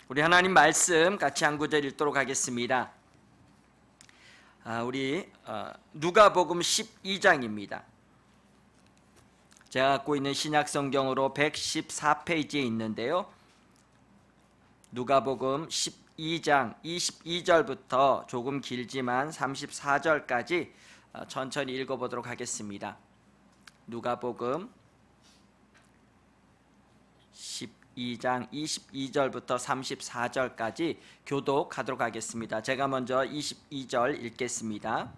우리 하나님 말씀 같이 한 구절 읽도록 하겠습니다. 우리 누가복음 12장입니다. 제가 갖고 있는 신약 성경으로 114페이지에 있는데요. 누가복음 12장 22절부터 조금 길지만 34절까지 천천히 읽어보도록 하겠습니다. 누가복음 12장 22절부터 34절까지 교독하도록 하겠습니다. 제가 먼저 22절 읽겠습니다.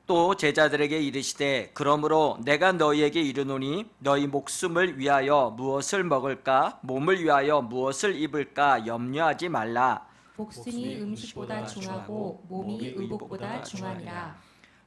또 제자들에게 이르시되 그러므로 내가 너희에게 이르노니 너희 목숨을 위하여 무엇을 먹을까 몸을 위하여 무엇을 입을까 염려하지 말라. 복순이 음식보다 중하고 몸이 의복보다 중하니라.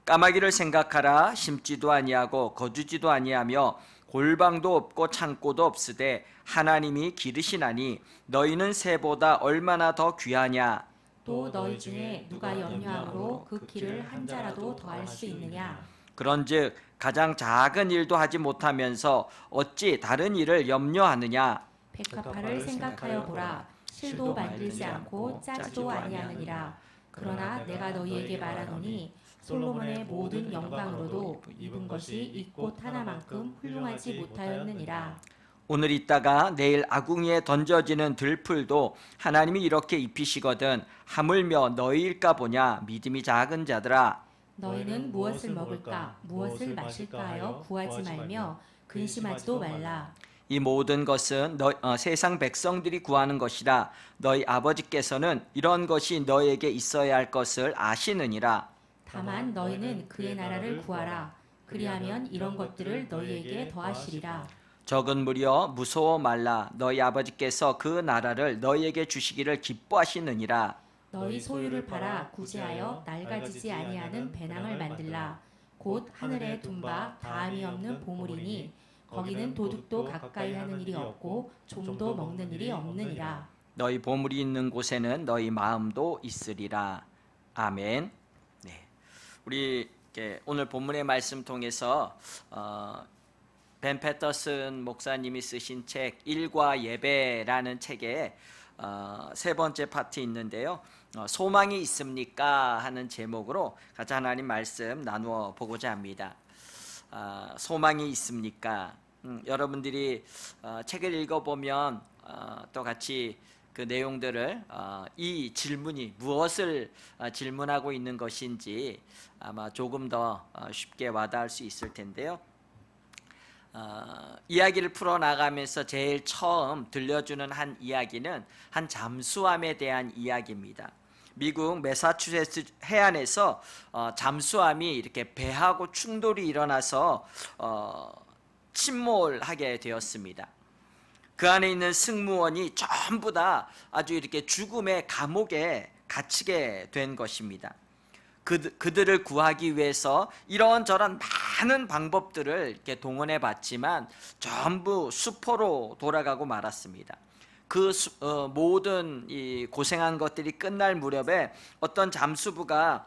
까마귀를 생각하라. 심지도 아니하고 거두지도 아니하며 골방도 없고 창고도 없으되 하나님이 기르시나니 너희는 새보다 얼마나 더 귀하냐. 또 너희 중에 누가 염려함으로 그 길을 한 자라도 더할 수 있느냐. 그런즉 가장 작은 일도 하지 못하면서 어찌 다른 일을 염려하느냐. 백합화를 생각하여 보라. 실도 만들지 않고 짜지도 아니하느니라. 그러나 내가 너희에게 말하노니 솔로몬의 모든 영광으로도 입은 것이 이 꽃 하나만큼 훌륭하지 못하였느니라. 오늘 있다가 내일 아궁이에 던져지는 들풀도 하나님이 이렇게 입히시거든 하물며 너희일까 보냐. 믿음이 작은 자들아. 너희는 무엇을 먹을까 무엇을 마실까 하여 구하지 말며 근심하지도 말라. 이 모든 것은 세상 백성들이 구하는 것이라. 너희 아버지께서는 이런 것이 너희에게 있어야 할 것을 아시느니라. 다만 너희는 그의 나라를 구하라. 그리하면 이런 것들을 너희에게 더하시리라. 적은 무려 무서워 말라. 너희 아버지께서 그 나라를 너희에게 주시기를 기뻐하시느니라. 너희 소유를 팔아 구제하여 낡아지지 아니하는 배낭을 만들라. 곧 하늘에 둔 바 다함이 없는 보물이니 거기는 도둑도 가까이 하는 일이 없고 좀도 먹는 일이 없느니라. 너희 보물이 있는 곳에는 너희 마음도 있으리라. 아멘. 네, 우리 오늘 본문의 말씀 통해서 벤 패터슨 목사님이 쓰신 책 일과 예배라는 책에 세 번째 파트 있는데요. 소망이 있습니까? 하는 제목으로 같이 하나님 말씀 나누어 보고자 합니다. 소망이 있습니까? 여러분들이 책을 읽어보면 또 같이 그 내용들을 이 질문이 무엇을 질문하고 있는 것인지 아마 조금 더 쉽게 와닿을 수 있을 텐데요. 이야기를 풀어나가면서 제일 처음 들려주는 한 이야기는 한 잠수함에 대한 이야기입니다. 미국 매사추세츠 해안에서 잠수함이 이렇게 배하고 충돌이 일어나서 침몰하게 되었습니다. 그 안에 있는 승무원이 전부 다 아주 이렇게 죽음의 감옥에 갇히게 된 것입니다. 그들을 구하기 위해서 이런저런 많은 방법들을 이렇게 동원해 봤지만 전부 수포로 돌아가고 말았습니다. 그 모든 이 고생한 것들이 끝날 무렵에 어떤 잠수부가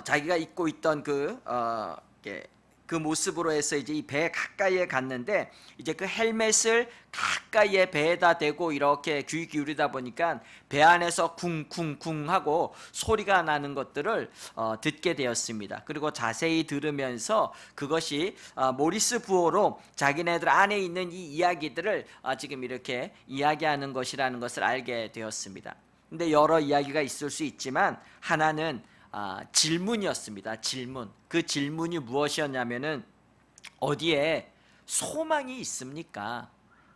자기가 입고 있던 그 모습으로 해서 이제 이 배 가까이에 갔는데 이제 그 헬멧을 가까이에 배에다 대고 이렇게 귀 기울이다 보니까 배 안에서 쿵쿵쿵 하고 소리가 나는 것들을 듣게 되었습니다. 그리고 자세히 들으면서 그것이 모리스 부호로 자기네들 안에 있는 이 이야기들을 지금 이렇게 이야기하는 것이라는 것을 알게 되었습니다. 근데 여러 이야기가 있을 수 있지만 하나는 질문이었습니다. 질문. 그 질문이 무엇이었냐면은 어디에 소망이 있습니까?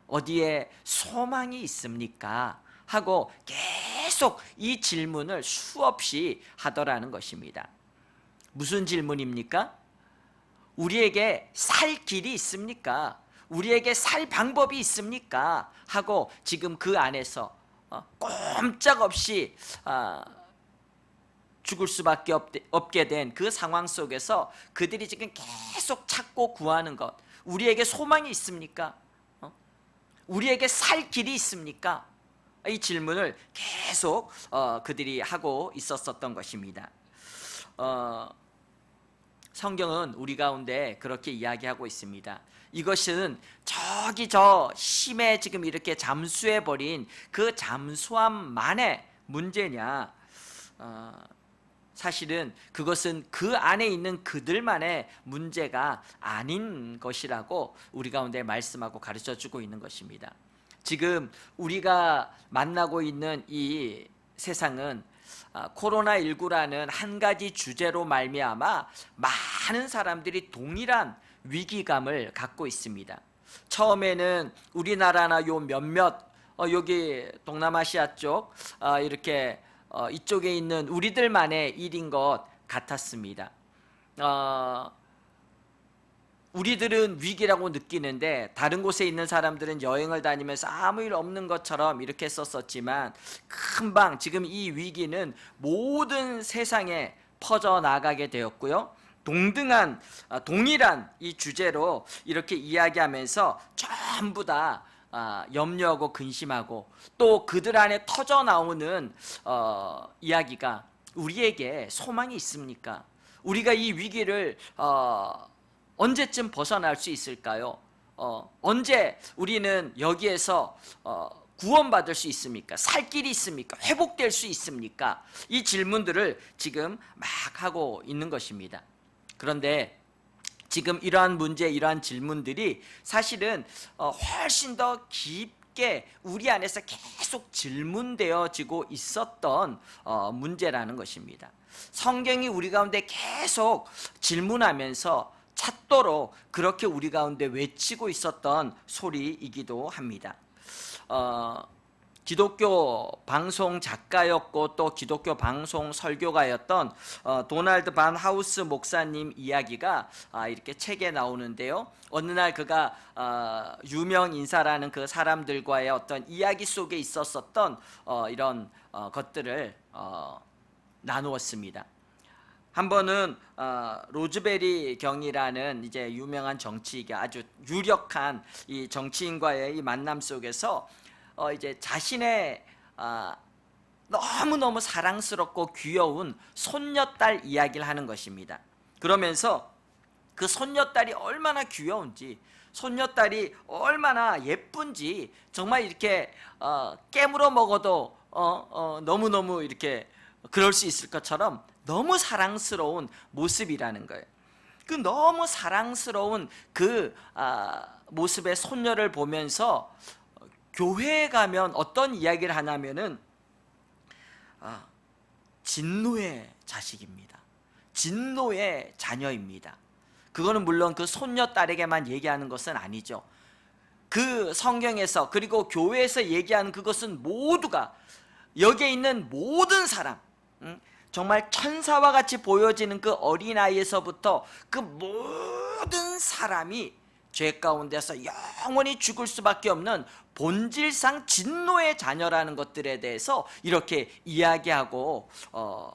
어디에 소망이 있습니까? 하고 계속 이 질문을 수없이 하더라는 것입니다. 무슨 질문입니까? 우리에게 살 길이 있습니까? 우리에게 살 방법이 있습니까? 하고 지금 그 안에서 꼼짝없이 죽을 수밖에 없게 된 그 상황 속에서 그들이 지금 계속 찾고 구하는 것, 우리에게 소망이 있습니까? 우리에게 살 길이 있습니까? 이 질문을 계속 그들이 하고 있었던 것입니다. 성경은 우리 가운데 그렇게 이야기하고 있습니다. 이것은 저기 저 심해 지금 이렇게 잠수해 버린 그 잠수함만의 문제냐? 사실은 그것은 그 안에 있는 그들만의 문제가 아닌 것이라고 우리 가운데 말씀하고 가르쳐 주고 있는 것입니다. 지금 우리가 만나고 있는 이 세상은 코로나19라는 한 가지 주제로 말미암아 많은 사람들이 동일한 위기감을 갖고 있습니다. 처음에는 우리나라나 요 몇몇 여기 동남아시아 쪽 이렇게 이쪽에 있는 우리들만의 일인 것 같았습니다. 우리들은 위기라고 느끼는데 다른 곳에 있는 사람들은 여행을 다니면서 아무 일 없는 것처럼 이렇게 썼었지만 금방 지금 이 위기는 모든 세상에 퍼져나가게 되었고요. 동일한 이 주제로 이렇게 이야기하면서 전부 다 염려하고 근심하고 또 그들 안에 터져나오는 이야기가 우리에게 소망이 있습니까? 우리가 이 위기를 언제쯤 벗어날 수 있을까요? 언제 우리는 여기에서 구원받을 수 있습니까? 살 길이 있습니까? 회복될 수 있습니까? 이 질문들을 지금 막 하고 있는 것입니다. 그런데 지금 이러한 문제, 이러한 질문들이 사실은 훨씬 더 깊게 우리 안에서 계속 질문되어지고 있었던 문제라는 것입니다. 성경이 우리 가운데 계속 질문하면서 찾도록 그렇게 우리 가운데 외치고 있었던 소리이기도 합니다. 기독교 방송 작가였고 또 기독교 방송 설교가였던 도널드 반 하우스 목사님 이야기가 이렇게 책에 나오는데요. 어느 날 그가 유명 인사라는 그 사람들과의 어떤 이야기 속에 있었던 이런 것들을 나누었습니다. 한 번은 로즈베리 경이라는 이제 유명한 정치가 아주 유력한 이 정치인과의 이 만남 속에서 이제 자신의 너무너무 사랑스럽고 귀여운 손녀딸 이야기를 하는 것입니다. 그러면서 그 손녀딸이 얼마나 귀여운지, 손녀딸이 얼마나 예쁜지 정말 이렇게 깨물어 먹어도 너무너무 이렇게 그럴 수 있을 것처럼 너무 사랑스러운 모습이라는 거예요. 그 너무 사랑스러운 그 모습의 손녀를 보면서 교회에 가면 어떤 이야기를 하냐면은 진노의 자식입니다. 진노의 자녀입니다. 그거는 물론 그 손녀딸에게만 얘기하는 것은 아니죠. 그 성경에서 그리고 교회에서 얘기하는 그것은 모두가 여기에 있는 모든 사람, 정말 천사와 같이 보여지는 그 어린아이에서부터 그 모든 사람이 죄 가운데서 영원히 죽을 수밖에 없는 본질상 진노의 자녀라는 것들에 대해서 이렇게 이야기하고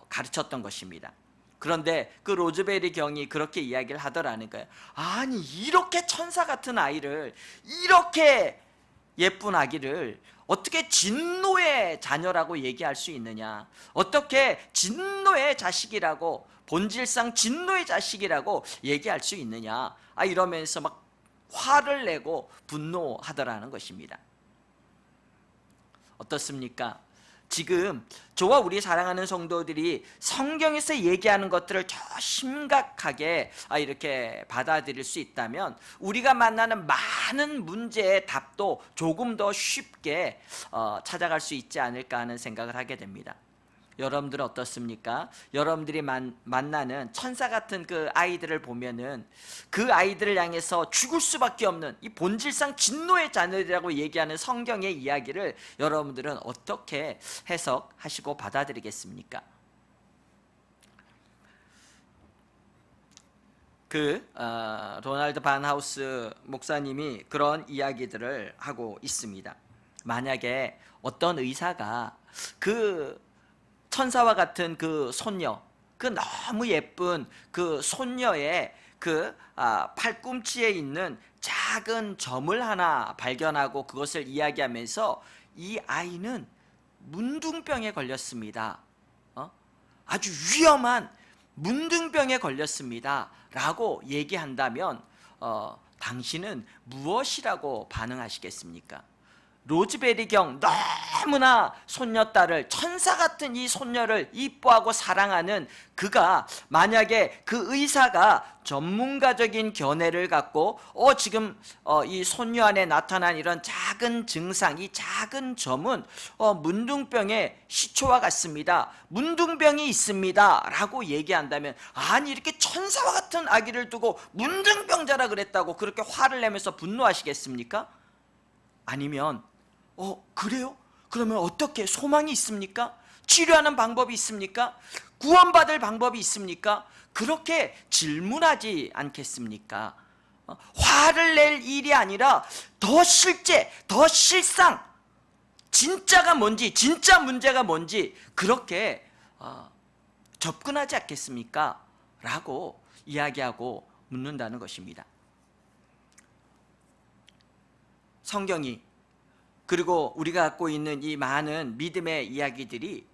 가르쳤던 것입니다. 그런데 그 로즈베리 경이 그렇게 이야기를 하더라는 거예요. 아니 이렇게 천사 같은 아이를, 이렇게 예쁜 아기를 어떻게 진노의 자녀라고 얘기할 수 있느냐, 어떻게 진노의 자식이라고, 본질상 진노의 자식이라고 얘기할 수 있느냐, 이러면서 막 화를 내고 분노하더라는 것입니다. 어떻습니까? 지금 저와 우리 사랑하는 성도들이 성경에서 얘기하는 것들을 더 심각하게 이렇게 받아들일 수 있다면 우리가 만나는 많은 문제의 답도 조금 더 쉽게 찾아갈 수 있지 않을까 하는 생각을 하게 됩니다. 여러분들은 어떻습니까? 여러분들이 만나는 천사 같은 그 아이들을 보면은 그 아이들을 향해서 죽을 수밖에 없는 이 본질상 진노의 자녀들이라고 얘기하는 성경의 이야기를 여러분들은 어떻게 해석하시고 받아들이겠습니까? 도널드 반 하우스 목사님이 그런 이야기들을 하고 있습니다. 만약에 어떤 의사가 그 천사와 같은 그 손녀, 그 너무 예쁜 그 손녀의 그 팔꿈치에 있는 작은 점을 하나 발견하고 그것을 이야기하면서 이 아이는 문둥병에 걸렸습니다. 아주 위험한 문둥병에 걸렸습니다 라고 얘기한다면 당신은 무엇이라고 반응하시겠습니까? 로즈베리경 너무나 손녀딸을, 천사 같은 이 손녀를 이뻐하고 사랑하는 그가 만약에 그 의사가 전문가적인 견해를 갖고 지금 이 손녀 안에 나타난 이런 작은 증상, 이 작은 점은 문둥병의 시초와 같습니다, 문둥병이 있습니다 라고 얘기한다면, 아니 이렇게 천사와 같은 아기를 두고 문둥병자라 그랬다고 그렇게 화를 내면서 분노하시겠습니까? 아니면 그래요? 그러면 어떻게, 소망이 있습니까? 치료하는 방법이 있습니까? 구원받을 방법이 있습니까? 그렇게 질문하지 않겠습니까? 화를 낼 일이 아니라 더 실제, 더 실상, 진짜가 뭔지, 진짜 문제가 뭔지 그렇게 접근하지 않겠습니까? 라고 이야기하고 묻는다는 것입니다. 성경이, 그리고 우리가 갖고 있는 이 많은 믿음의 이야기들이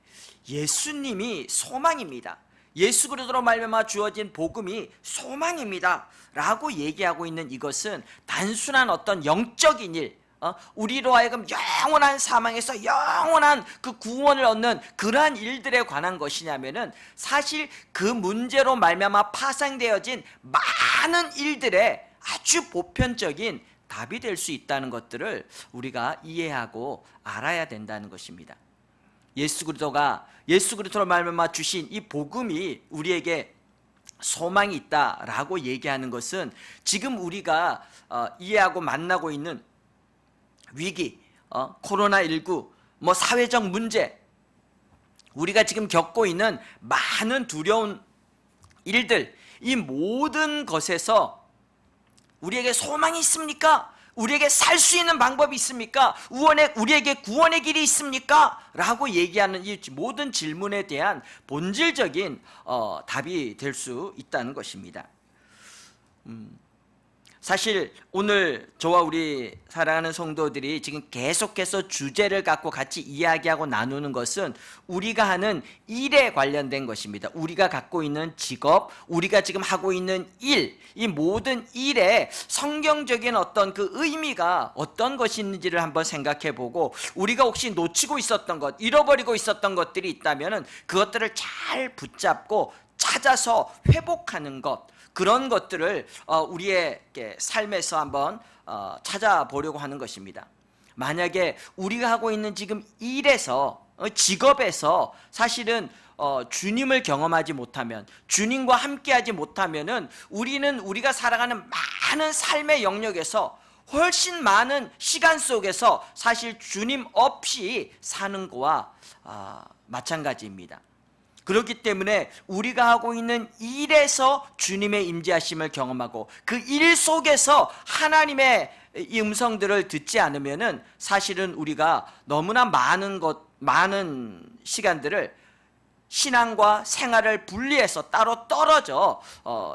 예수님이 소망입니다, 예수 그리스도로 말미암아 주어진 복음이 소망입니다 라고 얘기하고 있는 이것은 단순한 어떤 영적인 일, 우리로 하여금 영원한 사망에서 영원한 그 구원을 얻는 그러한 일들에 관한 것이냐면은, 사실 그 문제로 말미암아 파생되어진 많은 일들의 아주 보편적인 답이 될 수 있다는 것들을 우리가 이해하고 알아야 된다는 것입니다. 예수 그리스도로 말미암아 주신 이 복음이 우리에게 소망이 있다라고 얘기하는 것은, 지금 우리가 이해하고 만나고 있는 위기, 코로나19, 사회적 문제, 우리가 지금 겪고 있는 많은 두려운 일들, 이 모든 것에서 우리에게 소망이 있습니까? 우리에게 살 수 있는 방법이 있습니까? 우리에게 구원의 길이 있습니까? 라고 얘기하는 이 모든 질문에 대한 본질적인 답이 될 수 있다는 것입니다. 사실 오늘 저와 우리 사랑하는 성도들이 지금 계속해서 주제를 갖고 같이 이야기하고 나누는 것은 우리가 하는 일에 관련된 것입니다. 우리가 갖고 있는 직업, 우리가 지금 하고 있는 일, 이 모든 일에 성경적인 어떤 그 의미가 어떤 것이 있는지를 한번 생각해 보고, 우리가 혹시 놓치고 있었던 것, 잃어버리고 있었던 것들이 있다면 그것들을 잘 붙잡고 찾아서 회복하는 것, 그런 것들을 우리의 삶에서 한번 찾아보려고 하는 것입니다. 만약에 우리가 하고 있는 지금 일에서, 직업에서 사실은 주님을 경험하지 못하면, 주님과 함께하지 못하면은 우리는 우리가 살아가는 많은 삶의 영역에서, 훨씬 많은 시간 속에서 사실 주님 없이 사는 거와 마찬가지입니다. 그렇기 때문에 우리가 하고 있는 일에서 주님의 임재하심을 경험하고, 그 일 속에서 하나님의 이 음성들을 듣지 않으면은 사실은 우리가 너무나 많은 시간들을 신앙과 생활을 분리해서 따로 떨어져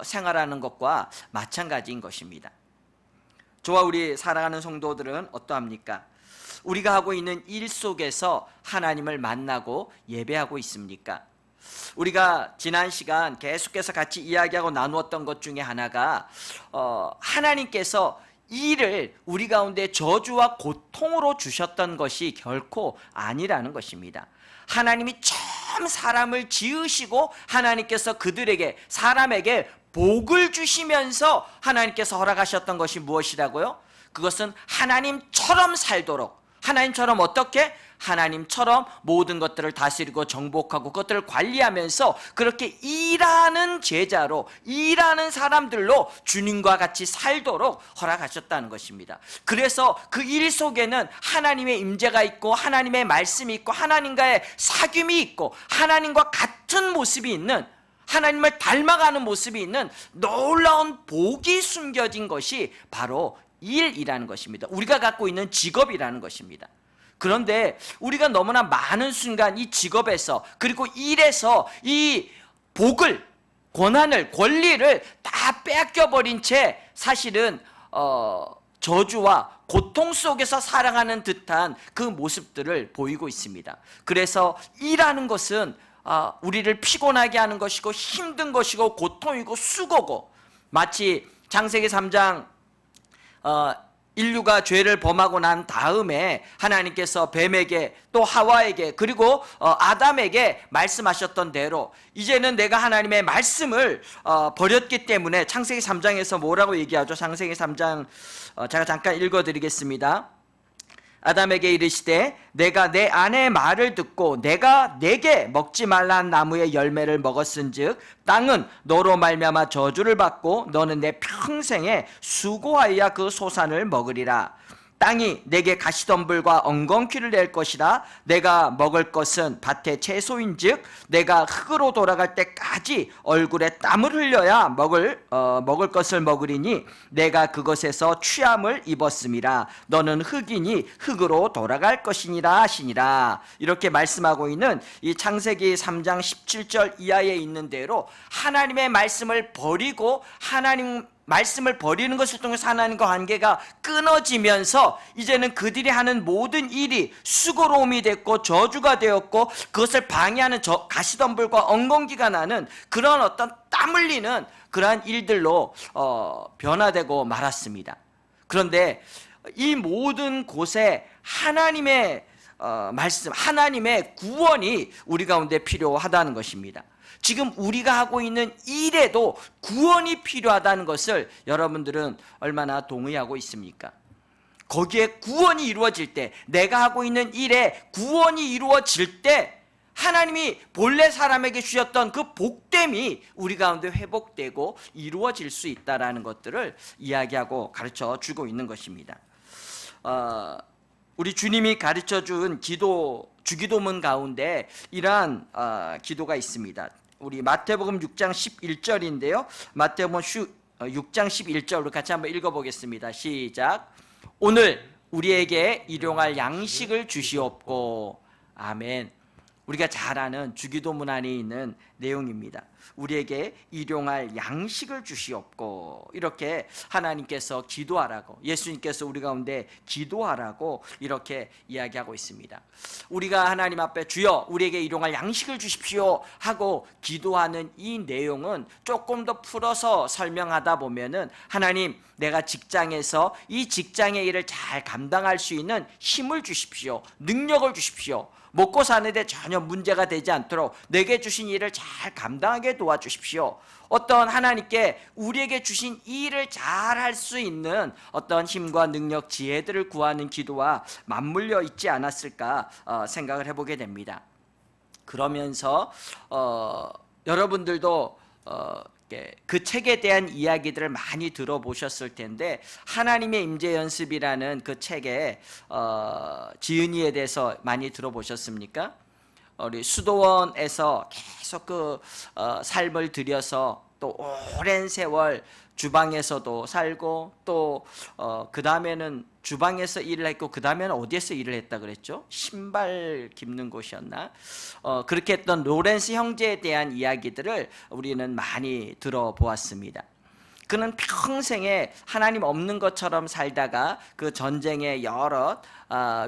생활하는 것과 마찬가지인 것입니다. 저와 우리 사랑하는 성도들은 어떠합니까? 우리가 하고 있는 일 속에서 하나님을 만나고 예배하고 있습니까? 우리가 지난 시간 계속해서 같이 이야기하고 나누었던 것 중에 하나가, 하나님께서 일을 우리 가운데 저주와 고통으로 주셨던 것이 결코 아니라는 것입니다. 하나님이 처음 사람을 지으시고 하나님께서 사람에게 복을 주시면서 하나님께서 허락하셨던 것이 무엇이라고요? 그것은 하나님처럼 살도록, 하나님처럼 어떻게? 하나님처럼 모든 것들을 다스리고 정복하고 그것들을 관리하면서 그렇게 일하는 제자로, 일하는 사람들로 주님과 같이 살도록 허락하셨다는 것입니다. 그래서 그 일 속에는 하나님의 임재가 있고, 하나님의 말씀이 있고, 하나님과의 사귐이 있고, 하나님과 같은 모습이 있는, 하나님을 닮아가는 모습이 있는 놀라운 복이 숨겨진 것이 바로 일이라는 것입니다. 우리가 갖고 있는 직업이라는 것입니다. 그런데 우리가 너무나 많은 순간 이 직업에서, 그리고 일에서 이 복을, 고난을, 권리를 다 빼앗겨버린 채 사실은 저주와 고통 속에서 살아가는 듯한 그 모습들을 보이고 있습니다. 그래서 일하는 것은 우리를 피곤하게 하는 것이고, 힘든 것이고, 고통이고, 수고고, 마치 창세기 3장 인류가 죄를 범하고 난 다음에 하나님께서 뱀에게 또 하와에게 그리고 아담에게 말씀하셨던 대로 이제는 내가 하나님의 말씀을 버렸기 때문에 창세기 3장에서 뭐라고 얘기하죠? 창세기 3장 제가 잠깐 읽어드리겠습니다. 아담에게 이르시되 내가 내 아내의 말을 듣고 내가 내게 먹지 말라는 나무의 열매를 먹었은즉 땅은 너로 말미암아 저주를 받고 너는 내 평생에 수고하여 그 소산을 먹으리라. 땅이 내게 가시덤불과 엉겅퀴를 낼 것이라. 내가 먹을 것은 밭의 채소인즉 내가 흙으로 돌아갈 때까지 얼굴에 땀을 흘려야 먹을 것을 먹으리니 내가 그것에서 취함을 입었음이라. 너는 흙이니 흙으로 돌아갈 것이니라 하시니라. 이렇게 말씀하고 있는 이 창세기 3장 17절 이하에 있는 대로 하나님의 말씀을 버리고 하나님 말씀을 버리는 것을 통해서 하나님과 관계가 끊어지면서 이제는 그들이 하는 모든 일이 수고로움이 됐고 저주가 되었고 그것을 방해하는 가시덤불과 엉겅퀴가 나는 그런 어떤 땀 흘리는 그러한 일들로 변화되고 말았습니다. 그런데 이 모든 곳에 하나님의 말씀, 하나님의 구원이 우리 가운데 필요하다는 것입니다. 지금 우리가 하고 있는 일에도 구원이 필요하다는 것을 여러분들은 얼마나 동의하고 있습니까? 거기에 구원이 이루어질 때, 내가 하고 있는 일에 구원이 이루어질 때 하나님이 본래 사람에게 주셨던 그 복됨이 우리 가운데 회복되고 이루어질 수 있다는 것들을 이야기하고 가르쳐 주고 있는 것입니다. 우리 주님이 가르쳐 준 주기도문 가운데 이러한 기도가 있습니다. 우리 마태복음 6장 11절인데요. 마태복음 6장 11절로 같이 한번 읽어보겠습니다. 시작. 오늘 우리에게 일용할 양식을 주시옵고. 아멘. 우리가 잘 아는 주기도문 안에 있는 내용입니다. 우리에게 일용할 양식을 주시옵고, 이렇게 하나님께서 기도하라고, 예수님께서 우리 가운데 기도하라고 이렇게 이야기하고 있습니다. 우리가 하나님 앞에 주여 우리에게 일용할 양식을 주십시오 하고 기도하는 이 내용은 조금 더 풀어서 설명하다 보면은 하나님, 내가 직장에서 이 직장의 일을 잘 감당할 수 있는 힘을 주십시오, 능력을 주십시오, 먹고 사는데 전혀 문제가 되지 않도록 내게 주신 일을 잘 감당하게 도와주십시오. 어떤 하나님께 우리에게 주신 이 일을 잘 할 수 있는 어떤 힘과 능력, 지혜들을 구하는 기도와 맞물려 있지 않았을까 생각을 해보게 됩니다. 그러면서 여러분들도 그 책에 대한 이야기들을 많이 들어보셨을 텐데, 하나님의 임재 연습이라는 그 책에 지은이에 대해서 많이 들어보셨습니까? 우리 수도원에서 계속 그 삶을 들여서 또 오랜 세월 주방에서도 살고 또 그 다음에는 주방에서 일을 했고 그 다음에는 어디에서 일을 했다 그랬죠? 신발 깁는 곳이었나? 그렇게 했던 로렌스 형제에 대한 이야기들을 우리는 많이 들어보았습니다. 그는 평생에 하나님 없는 것처럼 살다가 그 전쟁의 여러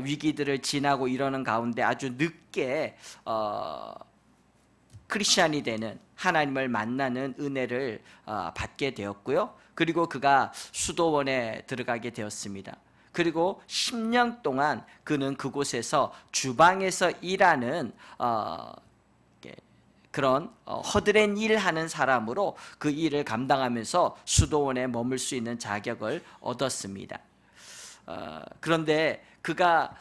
위기들을 지나고 이러는 가운데 아주 늦게 크리스찬이 되는, 하나님을 만나는 은혜를 받게 되었고요. 그리고 그가 수도원에 들어가게 되었습니다. 그리고 10년 동안 그는 그곳에서 주방에서 일하는 그런 허드렛 일하는 사람으로 그 일을 감당하면서 수도원에 머물 수 있는 자격을 얻었습니다. 그런데 그가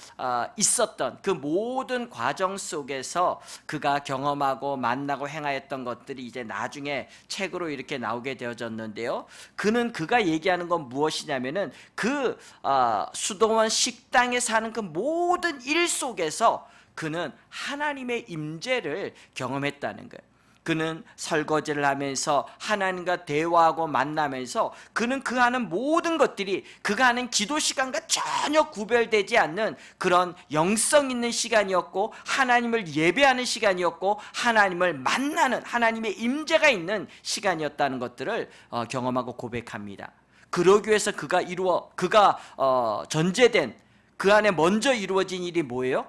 있었던 그 모든 과정 속에서 그가 경험하고 만나고 행하였던 것들이 이제 나중에 책으로 이렇게 나오게 되어졌는데요. 그가 얘기하는 건 무엇이냐면은 그 수도원 식당에 사는 그 모든 일 속에서 그는 하나님의 임재를 경험했다는 거예요. 그는 설거지를 하면서 하나님과 대화하고 만나면서 그는 그 하는 모든 것들이 그가 하는 기도 시간과 전혀 구별되지 않는 그런 영성 있는 시간이었고, 하나님을 예배하는 시간이었고, 하나님을 만나는 하나님의 임재가 있는 시간이었다는 것들을 경험하고 고백합니다. 그러기 위해서 그가 전제된 그 안에 먼저 이루어진 일이 뭐예요?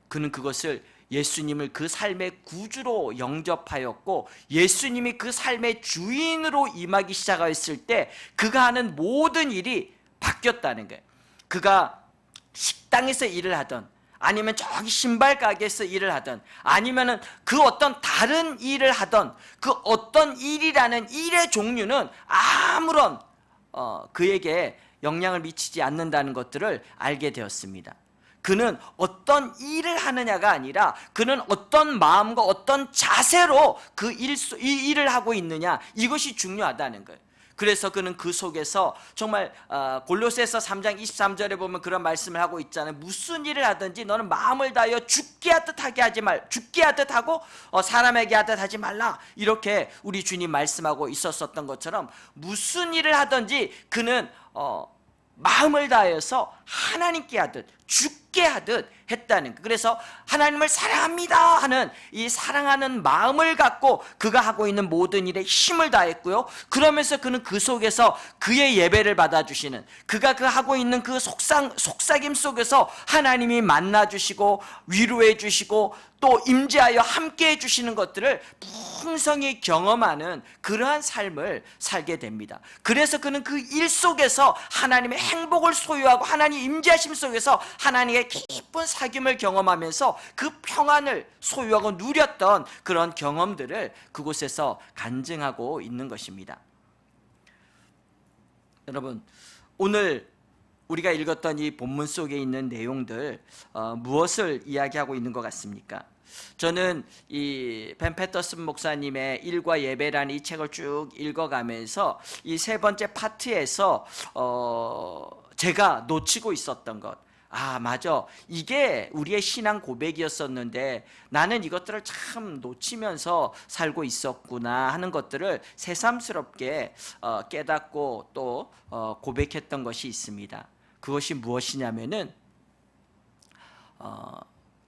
그는 그것을 예수님을 그 삶의 구주로 영접하였고, 예수님이 그 삶의 주인으로 임하기 시작하였을 때 그가 하는 모든 일이 바뀌었다는 거예요. 그가 식당에서 일을 하던, 아니면 저기 신발 가게에서 일을 하던, 아니면은 그 어떤 다른 일을 하던, 그 어떤 일이라는 일의 종류는 아무런 그에게 영향을 미치지 않는다는 것들을 알게 되었습니다. 그는 어떤 일을 하느냐가 아니라 그는 어떤 마음과 어떤 자세로 이 일을 하고 있느냐, 이것이 중요하다는 거예요. 그래서 그는 그 속에서 정말 골로새서 3장 23절에 보면 그런 말씀을 하고 있잖아요. 무슨 일을 하든지 너는 마음을 다하여 죽게 하듯 하고 사람에게 하듯 하지 말라, 이렇게 우리 주님 말씀하고 있었던 것처럼 무슨 일을 하든지 그는 마음을 다해서 하나님께 하듯 죽게 하듯 했다는 거예요. 그래서 하나님을 사랑합니다 하는 이 사랑하는 마음을 갖고 그가 하고 있는 모든 일에 힘을 다했고요. 그러면서 그는 그 속에서 그의 예배를 받아주시는, 그가 하고 있는 그 속삭임 속에서 하나님이 만나주시고 위로해 주시고 또 임재하여 함께 해주시는 것들을 풍성히 경험하는 그러한 삶을 살게 됩니다. 그래서 그는 그 일 속에서 하나님의 행복을 소유하고 하나님 임재하심 속에서 하나님의 깊은 사귐을 경험하면서 그 평안을 소유하고 누렸던 그런 경험들을 그곳에서 간증하고 있는 것입니다. 여러분, 오늘 우리가 읽었던 이 본문 속에 있는 내용들 무엇을 이야기하고 있는 것 같습니까? 저는 이 벤 패터슨 목사님의 일과 예배라는 이 책을 쭉 읽어가면서 이 세 번째 파트에서 제가 놓치고 있었던 것, 맞아, 이게 우리의 신앙 고백이었었는데 나는 이것들을 참 놓치면서 살고 있었구나 하는 것들을 새삼스럽게 깨닫고 또 고백했던 것이 있습니다. 그것이 무엇이냐면은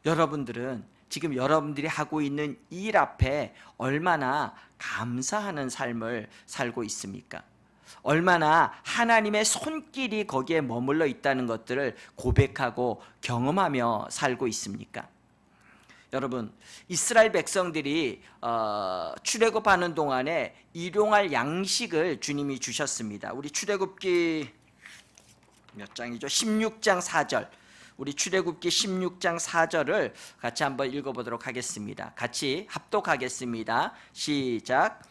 여러분들은 지금 여러분들이 하고 있는 일 앞에 얼마나 감사하는 삶을 살고 있습니까? 얼마나 하나님의 손길이 거기에 머물러 있다는 것들을 고백하고 경험하며 살고 있습니까? 여러분, 이스라엘 백성들이 출애굽하는 동안에 일용할 양식을 주님이 주셨습니다. 우리 출애굽기 몇 장이죠? 16장 4절. 우리 출애굽기 16장 4절을 같이 한번 읽어보도록 하겠습니다. 같이 합독하겠습니다. 시작.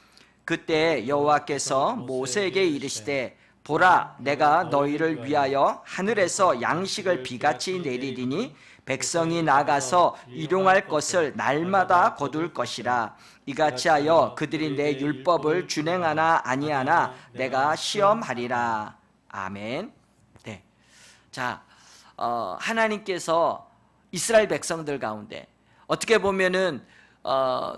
그때 여호와께서 모세에게 이르시되 보라, 내가 너희를 위하여 하늘에서 양식을 비같이 내리리니 백성이 나가서 일용할 것을 날마다 거둘 것이라. 이같이 하여 그들이 내 율법을 준행하나 아니하나 내가 시험하리라. 아멘. 네. 자, 하나님께서 이스라엘 백성들 가운데 어떻게 보면은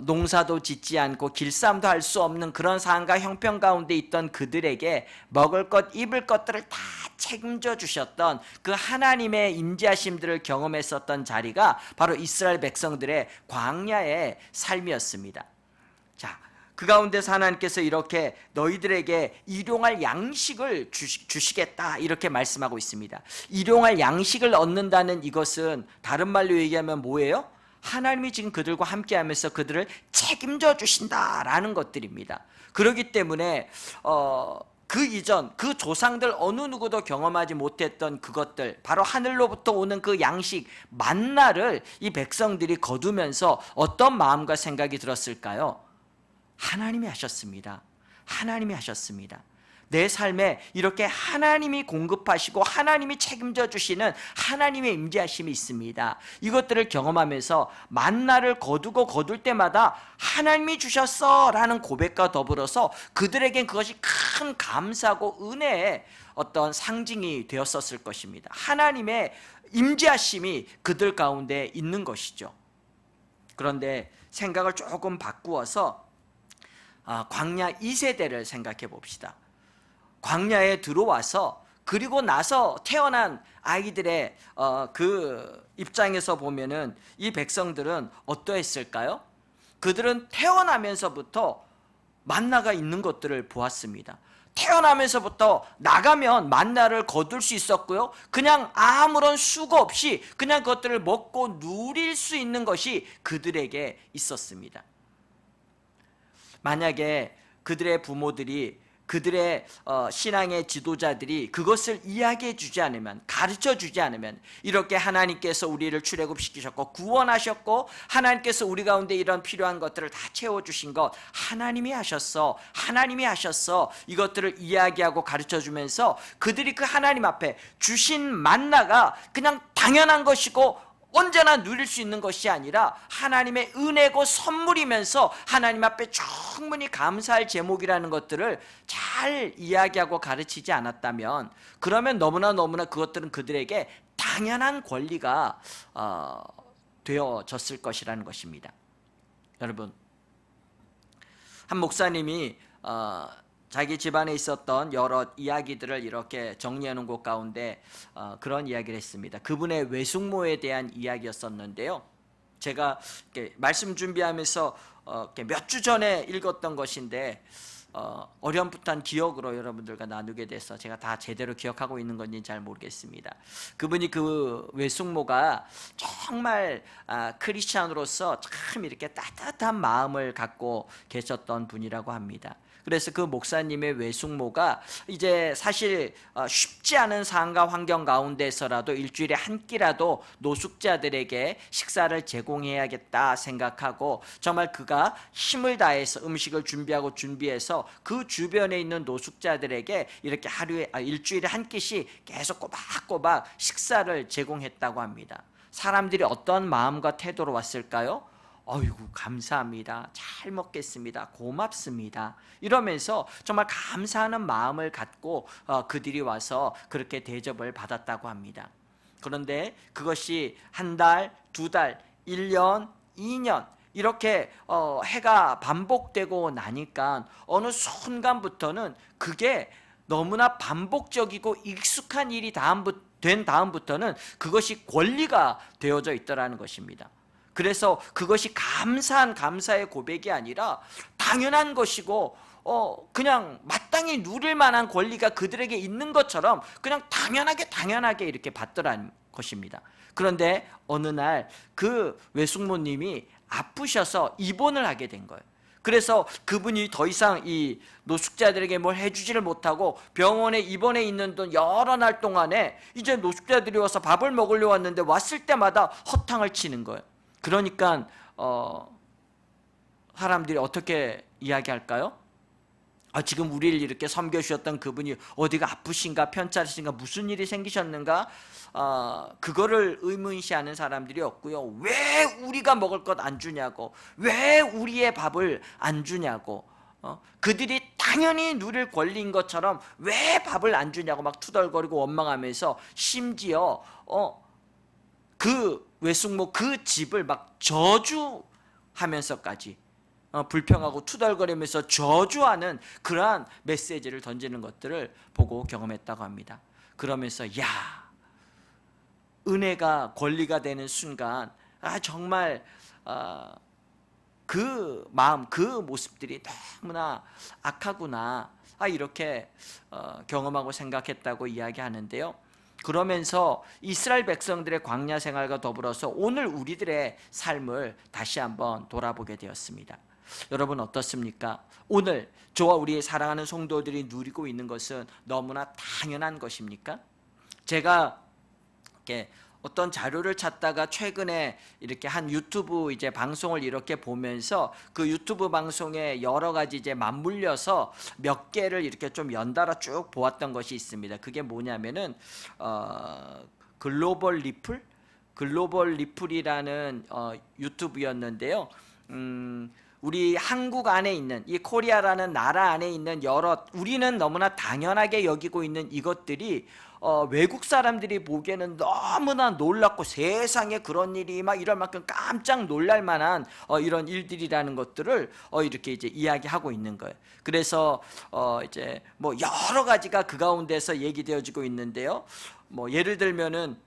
농사도 짓지 않고 길쌈도 할 수 없는 그런 상황과 형편 가운데 있던 그들에게 먹을 것, 입을 것들을 다 책임져 주셨던 그 하나님의 임재하심들을 경험했었던 자리가 바로 이스라엘 백성들의 광야의 삶이었습니다. 자, 그 가운데서 하나님께서 이렇게 너희들에게 일용할 양식을 주시겠다, 이렇게 말씀하고 있습니다. 일용할 양식을 얻는다는 이것은 다른 말로 얘기하면 뭐예요? 하나님이 지금 그들과 함께하면서 그들을 책임져 주신다라는 것들입니다. 그렇기 때문에 그 이전 그 조상들 어느 누구도 경험하지 못했던 그것들, 바로 하늘로부터 오는 그 양식 만나를 이 백성들이 거두면서 어떤 마음과 생각이 들었을까요? 하나님이 하셨습니다. 하나님이 하셨습니다. 내 삶에 이렇게 하나님이 공급하시고 하나님이 책임져 주시는 하나님의 임재하심이 있습니다. 이것들을 경험하면서 만나를 거둘 때마다 하나님이 주셨어 라는 고백과 더불어서 그들에겐 그것이 큰 감사고 은혜의 어떤 상징이 되었었을 것입니다. 하나님의 임재하심이 그들 가운데 있는 것이죠. 그런데 생각을 조금 바꾸어서 광야 2세대를 생각해 봅시다. 광야에 들어와서 그리고 나서 태어난 아이들의 그 입장에서 보면은 이 백성들은 어떠했을까요? 그들은 태어나면서부터 만나가 있는 것들을 보았습니다. 태어나면서부터 나가면 만나를 거둘 수 있었고요, 그냥 아무런 수고 없이 그냥 그것들을 먹고 누릴 수 있는 것이 그들에게 있었습니다. 만약에 그들의 부모들이 그들의 신앙의 지도자들이 그것을 이야기해 주지 않으면, 가르쳐 주지 않으면, 이렇게 하나님께서 우리를 출애굽시키셨고 구원하셨고 하나님께서 우리 가운데 이런 필요한 것들을 다 채워주신 것 하나님이 하셨어, 하나님이 하셨어, 이것들을 이야기하고 가르쳐 주면서 그들이 그 하나님 앞에 주신 만나가 그냥 당연한 것이고 언제나 누릴 수 있는 것이 아니라 하나님의 은혜고 선물이면서 하나님 앞에 충분히 감사할 제목이라는 것들을 잘 이야기하고 가르치지 않았다면, 그러면 너무나 그것들은 그들에게 당연한 권리가 되어졌을 것이라는 것입니다. 여러분, 한 목사님이 자기 집안에 있었던 여러 이야기들을 이렇게 정리해 놓은 곳 가운데 그런 이야기를 했습니다. 그분의 외숙모에 대한 이야기였었는데요, 제가 이렇게 말씀 준비하면서 몇 주 전에 읽었던 것인데 어렴풋한 기억으로 여러분들과 나누게 돼서 제가 다 제대로 기억하고 있는 건지 잘 모르겠습니다. 그분이, 그 외숙모가 정말 크리스찬으로서 참 이렇게 따뜻한 마음을 갖고 계셨던 분이라고 합니다. 그래서 그 목사님의 외숙모가 이제 사실 쉽지 않은 상황과 환경 가운데서라도 일주일에 한 끼라도 노숙자들에게 식사를 제공해야겠다 생각하고 정말 그가 힘을 다해서 음식을 준비해서 그 주변에 있는 노숙자들에게 이렇게 일주일에 한 끼씩 계속 꼬박꼬박 식사를 제공했다고 합니다. 사람들이 어떤 마음과 태도로 왔을까요? 어이구, 감사합니다, 잘 먹겠습니다, 고맙습니다, 이러면서 정말 감사하는 마음을 갖고 그들이 와서 그렇게 대접을 받았다고 합니다. 그런데 그것이 한 달, 두 달, 1년, 2년 이렇게 해가 반복되고 나니까 어느 순간부터는 그게 너무나 반복적이고 익숙한 일이 된 다음부터는 그것이 권리가 되어져 있더라는 것입니다. 그래서 그것이 감사의 고백이 아니라 당연한 것이고 그냥 마땅히 누릴 만한 권리가 그들에게 있는 것처럼 그냥 당연하게 이렇게 받더라는 것입니다. 그런데 어느 날 그 외숙모님이 아프셔서 입원을 하게 된 거예요. 그래서 그분이 더 이상 이 노숙자들에게 뭘 해주지를 못하고 병원에 입원해 있는 동 여러 날 동안에 이제 노숙자들이 와서 밥을 먹으려 왔는데 왔을 때마다 허탕을 치는 거예요. 그러니까 사람들이 어떻게 이야기할까요? 지금 우리를 이렇게 섬겨주셨던 그분이 어디가 아프신가, 편찮으신가, 무슨 일이 생기셨는가, 그거를 의문시하는 사람들이 없고요. 왜 우리가 먹을 것 안 주냐고, 왜 우리의 밥을 안 주냐고, 그들이 당연히 누릴 권리인 것처럼 왜 밥을 안 주냐고 막 투덜거리고 원망하면서 심지어 그 외숙모 그 집을 막 저주하면서까지 불평하고 투덜거리면서 저주하는 그러한 메시지를 던지는 것들을 보고 경험했다고 합니다. 그러면서 은혜가 권리가 되는 순간 정말 그 마음, 그 모습들이 너무나 악하구나, 이렇게 경험하고 생각했다고 이야기하는데요. 그러면서 이스라엘 백성들의 광야 생활과 더불어서 오늘 우리들의 삶을 다시 한번 돌아보게 되었습니다. 여러분 어떻습니까? 오늘 저와 우리 사랑하는 성도들이 누리고 있는 것은 너무나 당연한 것입니까? 제가 이렇게 어떤 자료를 찾다가 최근에 이렇게 한 유튜브 이제 방송을 이렇게 보면서 그 유튜브 방송에 여러 가지 이제 맞물려서 몇 개를 이렇게 좀 연달아 쭉 보았던 것이 있습니다. 그게 뭐냐면은 글로벌 리플이라는 유튜브였는데요. 우리 한국 안에 있는 이 코리아라는 나라 안에 있는 우리는 너무나 당연하게 여기고 있는 이것들이 외국 사람들이 보기에는 너무나 놀랍고 세상에 그런 일이 막 이럴 만큼 깜짝 놀랄 만한 이런 일들이라는 것들을 이렇게 이제 이야기하고 있는 거예요. 그래서 이제 뭐 여러 가지가 그 가운데서 얘기되어지고 있는데요. 뭐 예를 들면은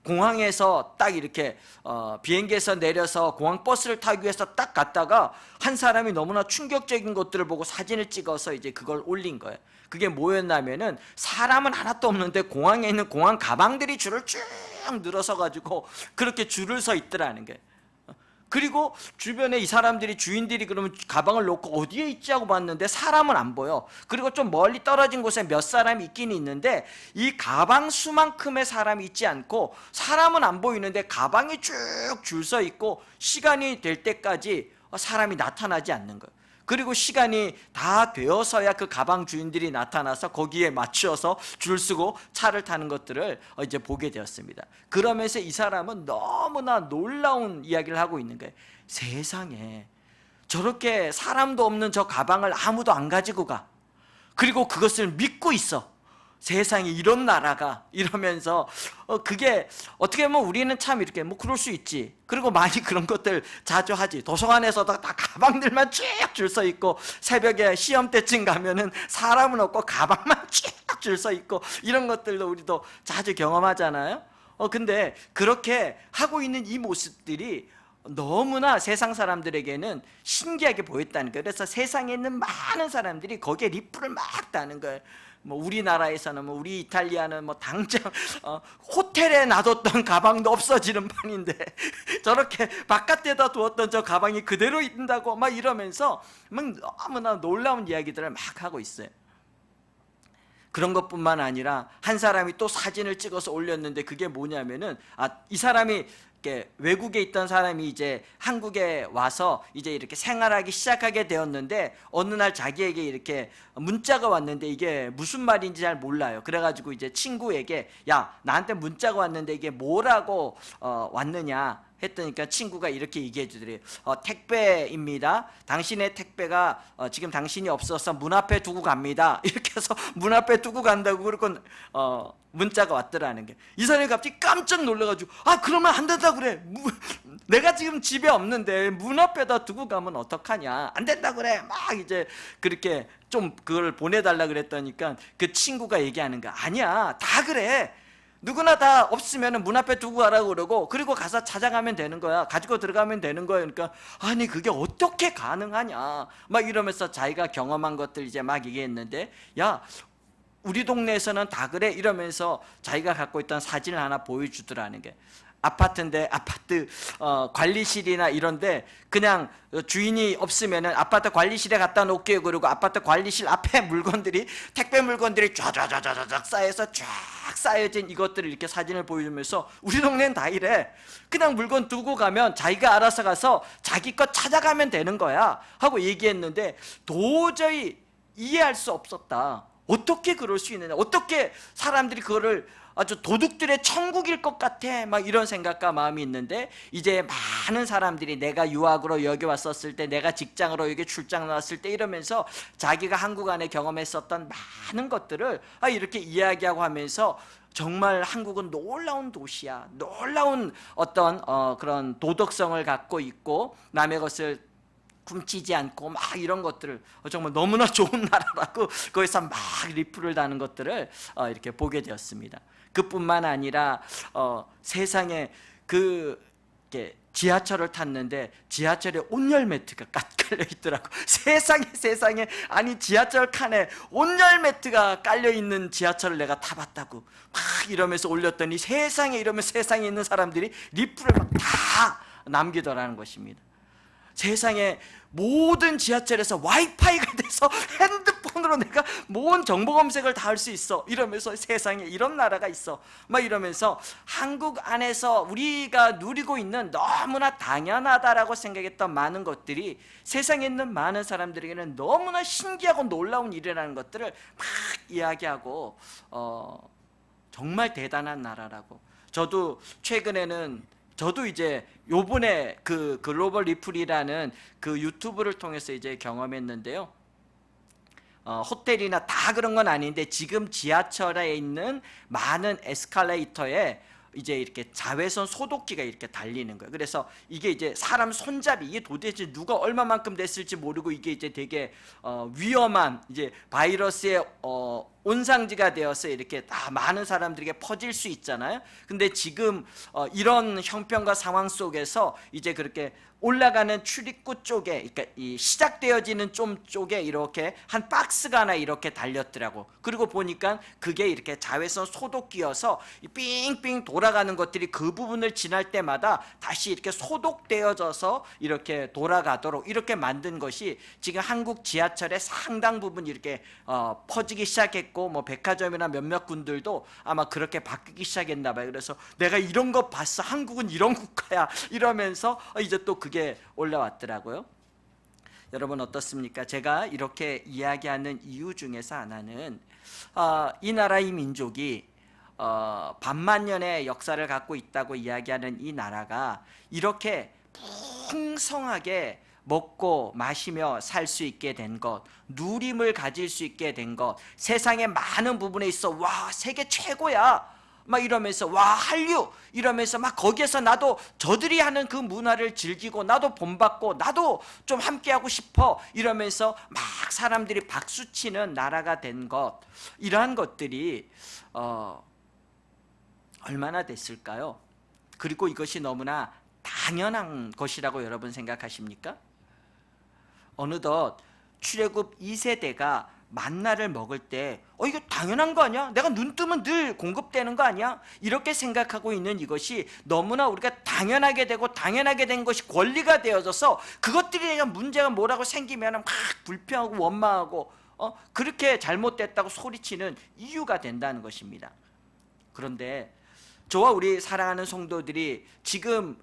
공항에서 딱 이렇게 비행기에서 내려서 공항 버스를 타기 위해서 딱 갔다가 한 사람이 너무나 충격적인 것들을 보고 사진을 찍어서 이제 그걸 올린 거예요. 그게 뭐였냐면은 사람은 하나도 없는데 공항에 있는 공항 가방들이 줄을 쭉 늘어서 가지고 그렇게 줄을 서 있더라는 거예요. 그리고 주변에 이 사람들이 주인들이 그러면 가방을 놓고 어디에 있지 하고 봤는데 사람은 안 보여. 그리고 좀 멀리 떨어진 곳에 몇 사람이 있긴 있는데 이 가방 수만큼의 사람이 있지 않고 사람은 안 보이는데 가방이 쭉 줄 서 있고 시간이 될 때까지 사람이 나타나지 않는 거예요. 그리고 시간이 다 되어서야 그 가방 주인들이 나타나서 거기에 맞추어서 줄 서고 차를 타는 것들을 이제 보게 되었습니다. 그러면서 이 사람은 너무나 놀라운 이야기를 하고 있는 거예요. 세상에 저렇게 사람도 없는 저 가방을 아무도 안 가지고 가. 그리고 그것을 믿고 있어. 세상에 이런 나라가, 이러면서 그게 어떻게 보면 우리는 참 이렇게 뭐 그럴 수 있지. 그리고 많이 그런 것들 자주 하지. 도서관에서도 다 가방들만 쭉 줄 서 있고 새벽에 시험 때쯤 가면은 사람은 없고 가방만 쭉 줄 서 있고 이런 것들도 우리도 자주 경험하잖아요. 근데 그렇게 하고 있는 이 모습들이 너무나 세상 사람들에게는 신기하게 보였다는 거예요. 그래서 세상에 있는 많은 사람들이 거기에 리플을 막 다는 거예요. 뭐 우리나라에서는 뭐 우리 이탈리아는 뭐 당장 호텔에 놔뒀던 가방도 없어지는 판인데 저렇게 바깥에다 두었던 저 가방이 그대로 있다고 막 이러면서 막 너무나 놀라운 이야기들을 막 하고 있어요. 그런 것뿐만 아니라 한 사람이 또 사진을 찍어서 올렸는데 그게 뭐냐면은 이 사람이 외국에 있던 사람이 이제 한국에 와서 이제 이렇게 생활하기 시작하게 되었는데 어느 날 자기에게 이렇게 문자가 왔는데 이게 무슨 말인지 잘 몰라요. 그래가지고 이제 친구에게 야 나한테 문자가 왔는데 이게 뭐라고 왔느냐 했더니까 친구가 이렇게 얘기해 주더래요. 택배입니다. 당신의 택배가 지금 당신이 없어서 문 앞에 두고 갑니다. 이렇게 해서 문 앞에 두고 간다고 그러고 문자가 왔더라는 게, 이 사람이 갑자기 깜짝 놀라가지고 그러면 안 된다 그래. 내가 지금 집에 없는데 문 앞에다 두고 가면 어떡하냐. 안 된다 그래. 막 이제 그렇게 좀 그걸 보내달라 그랬더니까 그 친구가 얘기하는 거야. 아니야 다 그래. 누구나 다 없으면 문 앞에 두고 가라고 그러고 그리고 가서 찾아가면 되는 거야. 가지고 들어가면 되는 거야. 그러니까 아니 그게 어떻게 가능하냐 막 이러면서 자기가 경험한 것들 이제 막 얘기했는데, 야 우리 동네에서는 다 그래 이러면서 자기가 갖고 있던 사진을 하나 보여주더라는 게, 아파트인데 아파트 관리실이나 이런데 그냥 주인이 없으면은 아파트 관리실에 갖다 놓게요. 그리고 아파트 관리실 앞에 물건들이 택배 물건들이 쫙쫙쫙쫙 쌓여서 쫙 쌓여진 이것들을 이렇게 사진을 보여주면서 우리 동네는 다 이래. 그냥 물건 두고 가면 자기가 알아서 가서 자기 것 찾아가면 되는 거야 하고 얘기했는데 도저히 이해할 수 없었다. 어떻게 그럴 수 있느냐, 어떻게 사람들이 그거를 아주 도둑들의 천국일 것 같아 막 이런 생각과 마음이 있는데, 이제 많은 사람들이 내가 유학으로 여기 왔었을 때, 내가 직장으로 여기 출장 나왔을 때 이러면서 자기가 한국 안에 경험했었던 많은 것들을 이렇게 이야기하고 하면서 정말 한국은 놀라운 도시야, 놀라운 어떤 그런 도덕성을 갖고 있고 남의 것을 훔치지 않고 막 이런 것들을 정말 너무나 좋은 나라라고 거기서 막 리플을 다는 것들을 이렇게 보게 되었습니다. 그뿐만 아니라 세상에 지하철을 탔는데 지하철에 온열 매트가 깔려 있더라고. 세상에 아니 지하철 칸에 온열 매트가 깔려 있는 지하철을 내가 타봤다고 막 이러면서 올렸더니 세상에, 이러면서 세상에 있는 사람들이 리플을 막 다 남기더라는 것입니다. 세상에 모든 지하철에서 와이파이가 돼서 핸드폰으로 내가 모든 정보 검색을 다 할 수 있어 이러면서 세상에 이런 나라가 있어 막 이러면서 한국 안에서 우리가 누리고 있는 너무나 당연하다라고 생각했던 많은 것들이 세상에 있는 많은 사람들에게는 너무나 신기하고 놀라운 일이라는 것들을 막 이야기하고 정말 대단한 나라라고. 저도 최근에는 이제 요번에 그 글로벌 리플이라는 그 유튜브를 통해서 이제 경험했는데요. 호텔이나 다 그런 건 아닌데 지금 지하철에 있는 많은 에스컬레이터에 이제 이렇게 자외선 소독기가 이렇게 달리는 거예요. 그래서 이게 이제 사람 손잡이, 이게 도대체 누가 얼마만큼 됐을지 모르고 이게 이제 되게 위험한 이제 바이러스에 온상지가 되어서 이렇게 다 많은 사람들에게 퍼질 수 있잖아요. 근데 지금 이런 형편과 상황 속에서 이제 그렇게 올라가는 출입구 쪽에, 그러니까 이 시작되어지는 좀 쪽에 이렇게 한 박스가 하나 이렇게 달렸더라고. 그리고 보니까 그게 이렇게 자외선 소독기여서 삥삥 돌아가는 것들이 그 부분을 지날 때마다 다시 이렇게 소독되어져서 이렇게 돌아가도록 이렇게 만든 것이 지금 한국 지하철의 상당 부분 이렇게 퍼지기 시작했고, 뭐 백화점이나 몇몇 군들도 아마 그렇게 바뀌기 시작했나 봐요. 그래서 내가 이런 거 봤어, 한국은 이런 국가야, 이러면서 이제 또 그게 올라왔더라고요. 여러분 어떻습니까? 제가 이렇게 이야기하는 이유 중에서 하나는 이 나라 이 민족이 반만년의 역사를 갖고 있다고 이야기하는 이 나라가 이렇게 풍성하게 먹고 마시며 살 수 있게 된 것, 누림을 가질 수 있게 된 것, 세상의 많은 부분에 있어 와 세계 최고야 막 이러면서 와 한류 이러면서 막 거기에서 나도 저들이 하는 그 문화를 즐기고 나도 본받고 나도 좀 함께하고 싶어 이러면서 막 사람들이 박수치는 나라가 된 것, 이러한 것들이 얼마나 됐을까요? 그리고 이것이 너무나 당연한 것이라고 여러분 생각하십니까? 어느덧 출애굽 2세대가 만나를 먹을 때 이거 당연한 거 아니야? 내가 눈 뜨면 늘 공급되는 거 아니야? 이렇게 생각하고 있는 이것이 너무나 우리가 당연하게 되고 당연하게 된 것이 권리가 되어져서 그것들이 대한 문제가 뭐라고 생기면 막 불평하고 원망하고 그렇게 잘못됐다고 소리치는 이유가 된다는 것입니다. 그런데 저와 우리 사랑하는 성도들이 지금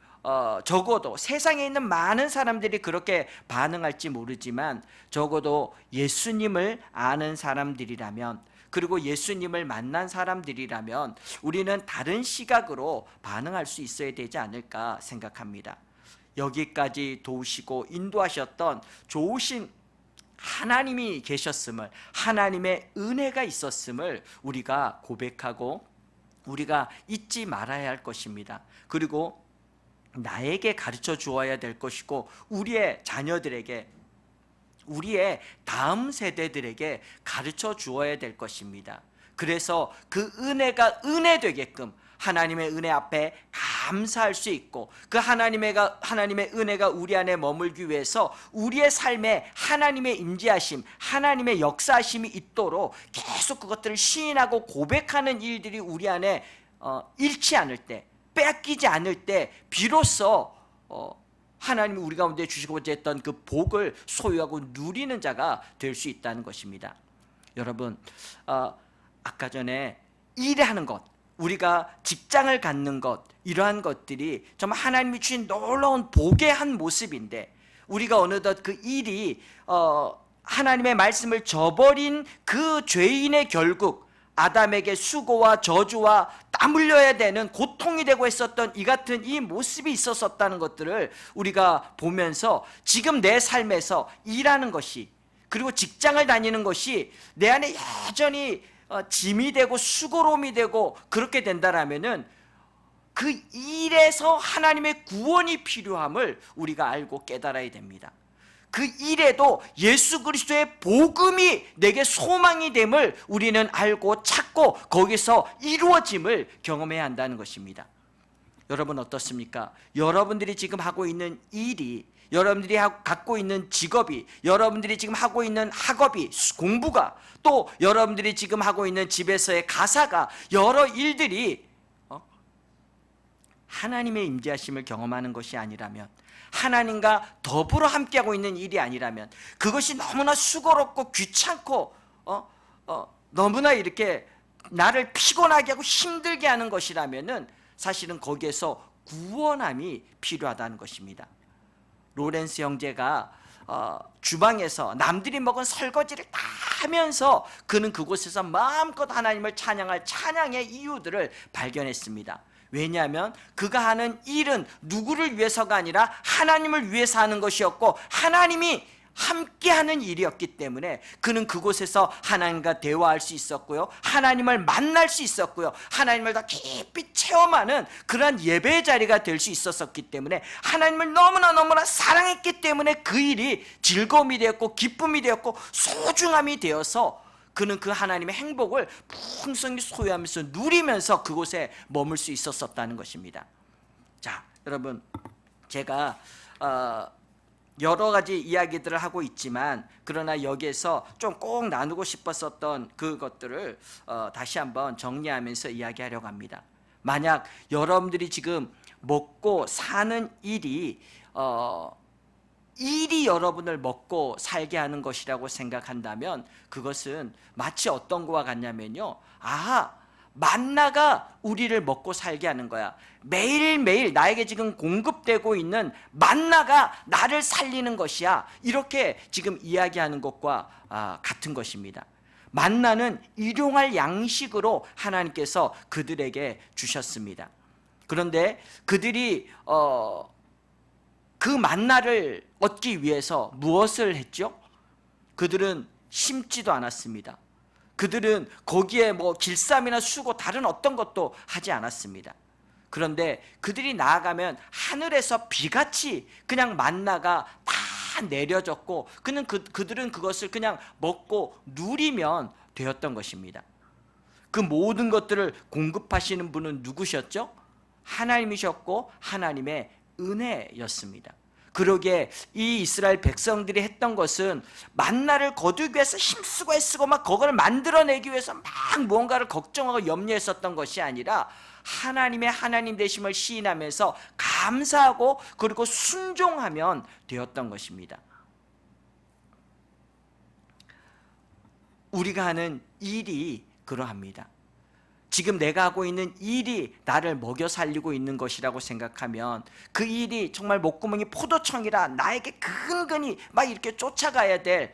적어도 세상에 있는 많은 사람들이 그렇게 반응할지 모르지만 적어도 예수님을 아는 사람들이라면, 그리고 예수님을 만난 사람들이라면 우리는 다른 시각으로 반응할 수 있어야 되지 않을까 생각합니다. 여기까지 도우시고 인도하셨던 좋으신 하나님이 계셨음을, 하나님의 은혜가 있었음을 우리가 고백하고 우리가 잊지 말아야 할 것입니다. 그리고 나에게 가르쳐 주어야 될 것이고 우리의 자녀들에게, 우리의 다음 세대들에게 가르쳐 주어야 될 것입니다. 그래서 그 은혜가 은혜 되게끔 하나님의 은혜 앞에 감사할 수 있고, 그 하나님의 은혜가 우리 안에 머물기 위해서 우리의 삶에 하나님의 임재하심, 하나님의 역사하심이 있도록 계속 그것들을 시인하고 고백하는 일들이 우리 안에 잃지 않을 때, 빼앗기지 않을 때 비로소 하나님이 우리 가운데 주시고자 했던 그 복을 소유하고 누리는 자가 될 수 있다는 것입니다. 여러분, 아까 전에 일하는 것, 우리가 직장을 갖는 것, 이러한 것들이 정말 하나님이 주신 놀라운 복의 한 모습인데, 우리가 어느덧 그 일이 하나님의 말씀을 저버린 그 죄인의 결국, 아담에게 수고와 저주와 땀 흘려야 되는 고통이 되고 있었던 이 같은 이 모습이 있었다는 것들을 우리가 보면서 지금 내 삶에서 일하는 것이, 그리고 직장을 다니는 것이 내 안에 여전히 짐이 되고 수고로움이 되고 그렇게 된다라면은 그 일에서 하나님의 구원이 필요함을 우리가 알고 깨달아야 됩니다. 그 일에도 예수 그리스도의 복음이 내게 소망이 됨을 우리는 알고 찾고 거기서 이루어짐을 경험해야 한다는 것입니다. 여러분 어떻습니까? 여러분들이 지금 하고 있는 일이, 여러분들이 갖고 있는 직업이, 여러분들이 지금 하고 있는 학업이, 공부가, 또 여러분들이 지금 하고 있는 집에서의 가사가, 여러 일들이 하나님의 임재하심을 경험하는 것이 아니라면, 하나님과 더불어 함께하고 있는 일이 아니라면, 그것이 너무나 수고롭고 귀찮고 너무나 이렇게 나를 피곤하게 하고 힘들게 하는 것이라면은 사실은 거기에서 구원함이 필요하다는 것입니다. 로렌스 형제가 주방에서 남들이 먹은 설거지를 다 하면서 그는 그곳에서 마음껏 하나님을 찬양할 찬양의 이유들을 발견했습니다. 왜냐하면 그가 하는 일은 누구를 위해서가 아니라 하나님을 위해서 하는 것이었고, 하나님이 함께하는 일이었기 때문에 그는 그곳에서 하나님과 대화할 수 있었고요, 하나님을 만날 수 있었고요, 하나님을 더 깊이 체험하는 그러한 예배의 자리가 될 수 있었기 때문에, 하나님을 너무나 사랑했기 때문에 그 일이 즐거움이 되었고 기쁨이 되었고 소중함이 되어서 그는 그 하나님의 행복을 풍성히 소유하면서 누리면서 그곳에 머물 수 있었다는 것입니다. 자, 여러분, 제가 여러 가지 이야기들을 하고 있지만 그러나 여기에서 좀 꼭 나누고 싶었었던 그것들을 다시 한번 정리하면서 이야기하려고 합니다. 만약 여러분들이 지금 먹고 사는 일이 여러분을 먹고 살게 하는 것이라고 생각한다면 그것은 마치 어떤 거와 같냐면요, 만나가 우리를 먹고 살게 하는 거야. 매일매일 나에게 지금 공급되고 있는 만나가 나를 살리는 것이야. 이렇게 지금 이야기하는 것과 같은 것입니다. 만나는 일용할 양식으로 하나님께서 그들에게 주셨습니다. 그런데 그들이 그 만나를 얻기 위해서 무엇을 했죠? 그들은 심지도 않았습니다. 그들은 거기에 길쌈이나 수고 다른 어떤 것도 하지 않았습니다. 그런데 그들이 나아가면 하늘에서 비같이 그냥 만나가 다 내려졌고 그들은 그것을 그냥 먹고 누리면 되었던 것입니다. 그 모든 것들을 공급하시는 분은 누구셨죠? 하나님이셨고 하나님의 은혜였습니다. 그러기에 이 이스라엘 백성들이 했던 것은 만나를 거두기 위해서 힘쓰고 애쓰고 막 그걸 만들어내기 위해서 막 무언가를 걱정하고 염려했었던 것이 아니라 하나님의 하나님 되심을 시인하면서 감사하고 그리고 순종하면 되었던 것입니다. 우리가 하는 일이 그러합니다. 지금 내가 하고 있는 일이 나를 먹여 살리고 있는 것이라고 생각하면 그 일이 정말 목구멍이 포도청이라 나에게 근근히 막 이렇게 쫓아가야 될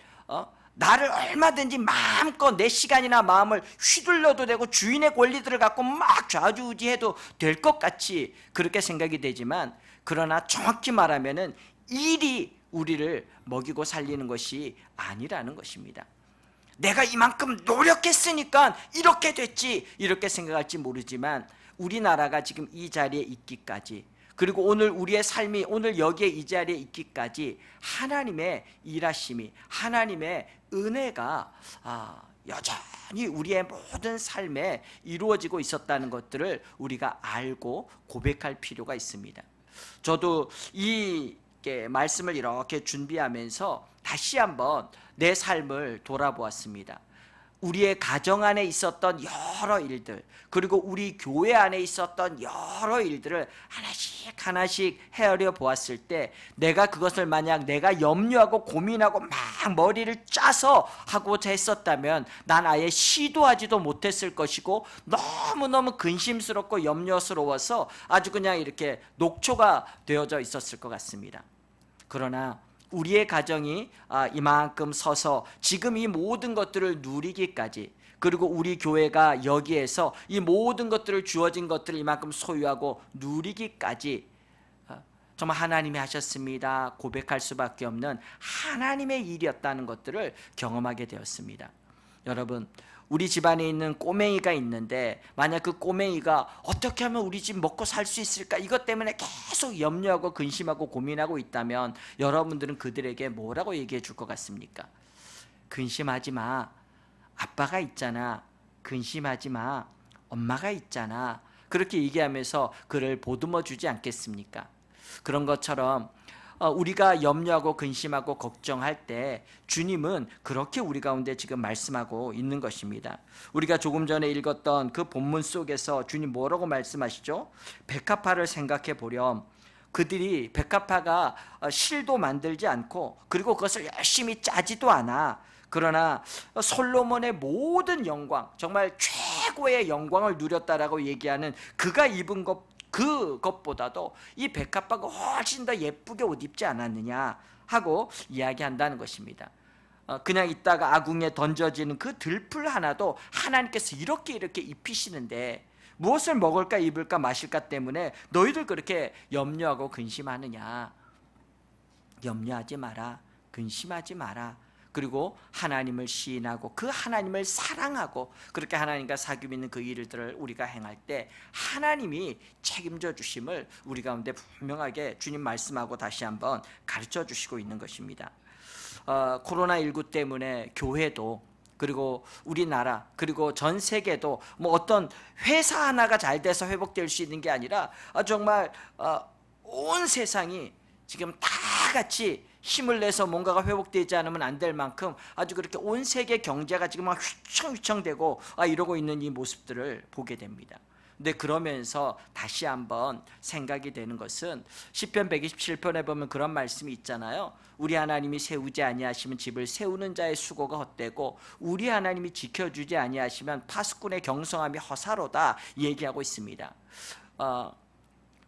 나를 얼마든지 마음껏 내 시간이나 마음을 휘둘러도 되고 주인의 권리들을 갖고 막 좌지우지해도 될 것 같이 그렇게 생각이 되지만 그러나 정확히 말하면은 일이 우리를 먹이고 살리는 것이 아니라는 것입니다. 내가 이만큼 노력했으니까 이렇게 됐지 이렇게 생각할지 모르지만 우리나라가 지금 이 자리에 있기까지 그리고 오늘 우리의 삶이 오늘 여기에 이 자리에 있기까지 하나님의 일하심이 하나님의 은혜가 여전히 우리의 모든 삶에 이루어지고 있었다는 것들을 우리가 알고 고백할 필요가 있습니다. 저도 이 말씀을 이렇게 준비하면서 다시 한번 내 삶을 돌아보았습니다. 우리의 가정 안에 있었던 여러 일들 그리고 우리 교회 안에 있었던 여러 일들을 하나씩 하나씩 헤아려 보았을 때 내가 그것을 만약 내가 염려하고 고민하고 막 머리를 짜서 하고자 했었다면 난 아예 시도하지도 못했을 것이고 너무너무 근심스럽고 염려스러워서 아주 그냥 이렇게 녹초가 되어져 있었을 것 같습니다. 그러나 우리의 가정이 이만큼 서서 지금 이 모든 것들을 누리기까지 그리고 우리 교회가 여기에서 이 모든 것들을 주어진 것들을 이만큼 소유하고 누리기까지 정말 하나님이 하셨습니다 고백할 수밖에 없는 하나님의 일이었다는 것들을 경험하게 되었습니다. 여러분, 우리 집안에 있는 꼬맹이가 있는데 만약 그 꼬맹이가 어떻게 하면 우리 집 먹고 살 수 있을까 이것 때문에 계속 염려하고 근심하고 고민하고 있다면 여러분들은 그들에게 뭐라고 얘기해 줄 것 같습니까? 근심하지 마, 아빠가 있잖아. 근심하지 마, 엄마가 있잖아. 그렇게 얘기하면서 그를 보듬어 주지 않겠습니까? 그런 것처럼 우리가 염려하고 근심하고 걱정할 때 주님은 그렇게 우리 가운데 지금 말씀하고 있는 것입니다. 우리가 조금 전에 읽었던 그 본문 속에서 주님 뭐라고 말씀하시죠? 백합화를 생각해 보렴. 그들이 백합화가 실도 만들지 않고 그리고 그것을 열심히 짜지도 않아. 그러나 솔로몬의 모든 영광, 정말 최고의 영광을 누렸다라고 얘기하는 그가 입은 그것보다도 이 백합화가 훨씬 더 예쁘게 옷 입지 않았느냐 하고 이야기한다는 것입니다. 그냥 있다가 아궁이에 던져지는 그 들풀 하나도 하나님께서 이렇게 입히시는데 무엇을 먹을까 입을까 마실까 때문에 너희들 그렇게 염려하고 근심하느냐. 염려하지 마라, 근심하지 마라. 그리고 하나님을 시인하고 그 하나님을 사랑하고 그렇게 하나님과 사귐 있는 그 일들을 우리가 행할 때 하나님이 책임져 주심을 우리 가운데 분명하게 주님 말씀하고 다시 한번 가르쳐 주시고 있는 것입니다. 코로나19 때문에 교회도 그리고 우리나라 그리고 전 세계도 뭐 어떤 회사 하나가 잘 돼서 회복될 수 있는 게 아니라 정말 온 세상이 지금 다 같이 힘을 내서 뭔가가 회복되지 않으면 안 될 만큼 아주 그렇게 온 세계 경제가 지금 막 휘청휘청되고 이러고 있는 이 모습들을 보게 됩니다. 근데 그러면서 다시 한번 생각이 되는 것은 시편 127편에 보면 그런 말씀이 있잖아요. 우리 하나님이 세우지 아니하시면 집을 세우는 자의 수고가 헛되고 우리 하나님이 지켜주지 아니하시면 파수꾼의 경성함이 허사로다 얘기하고 있습니다.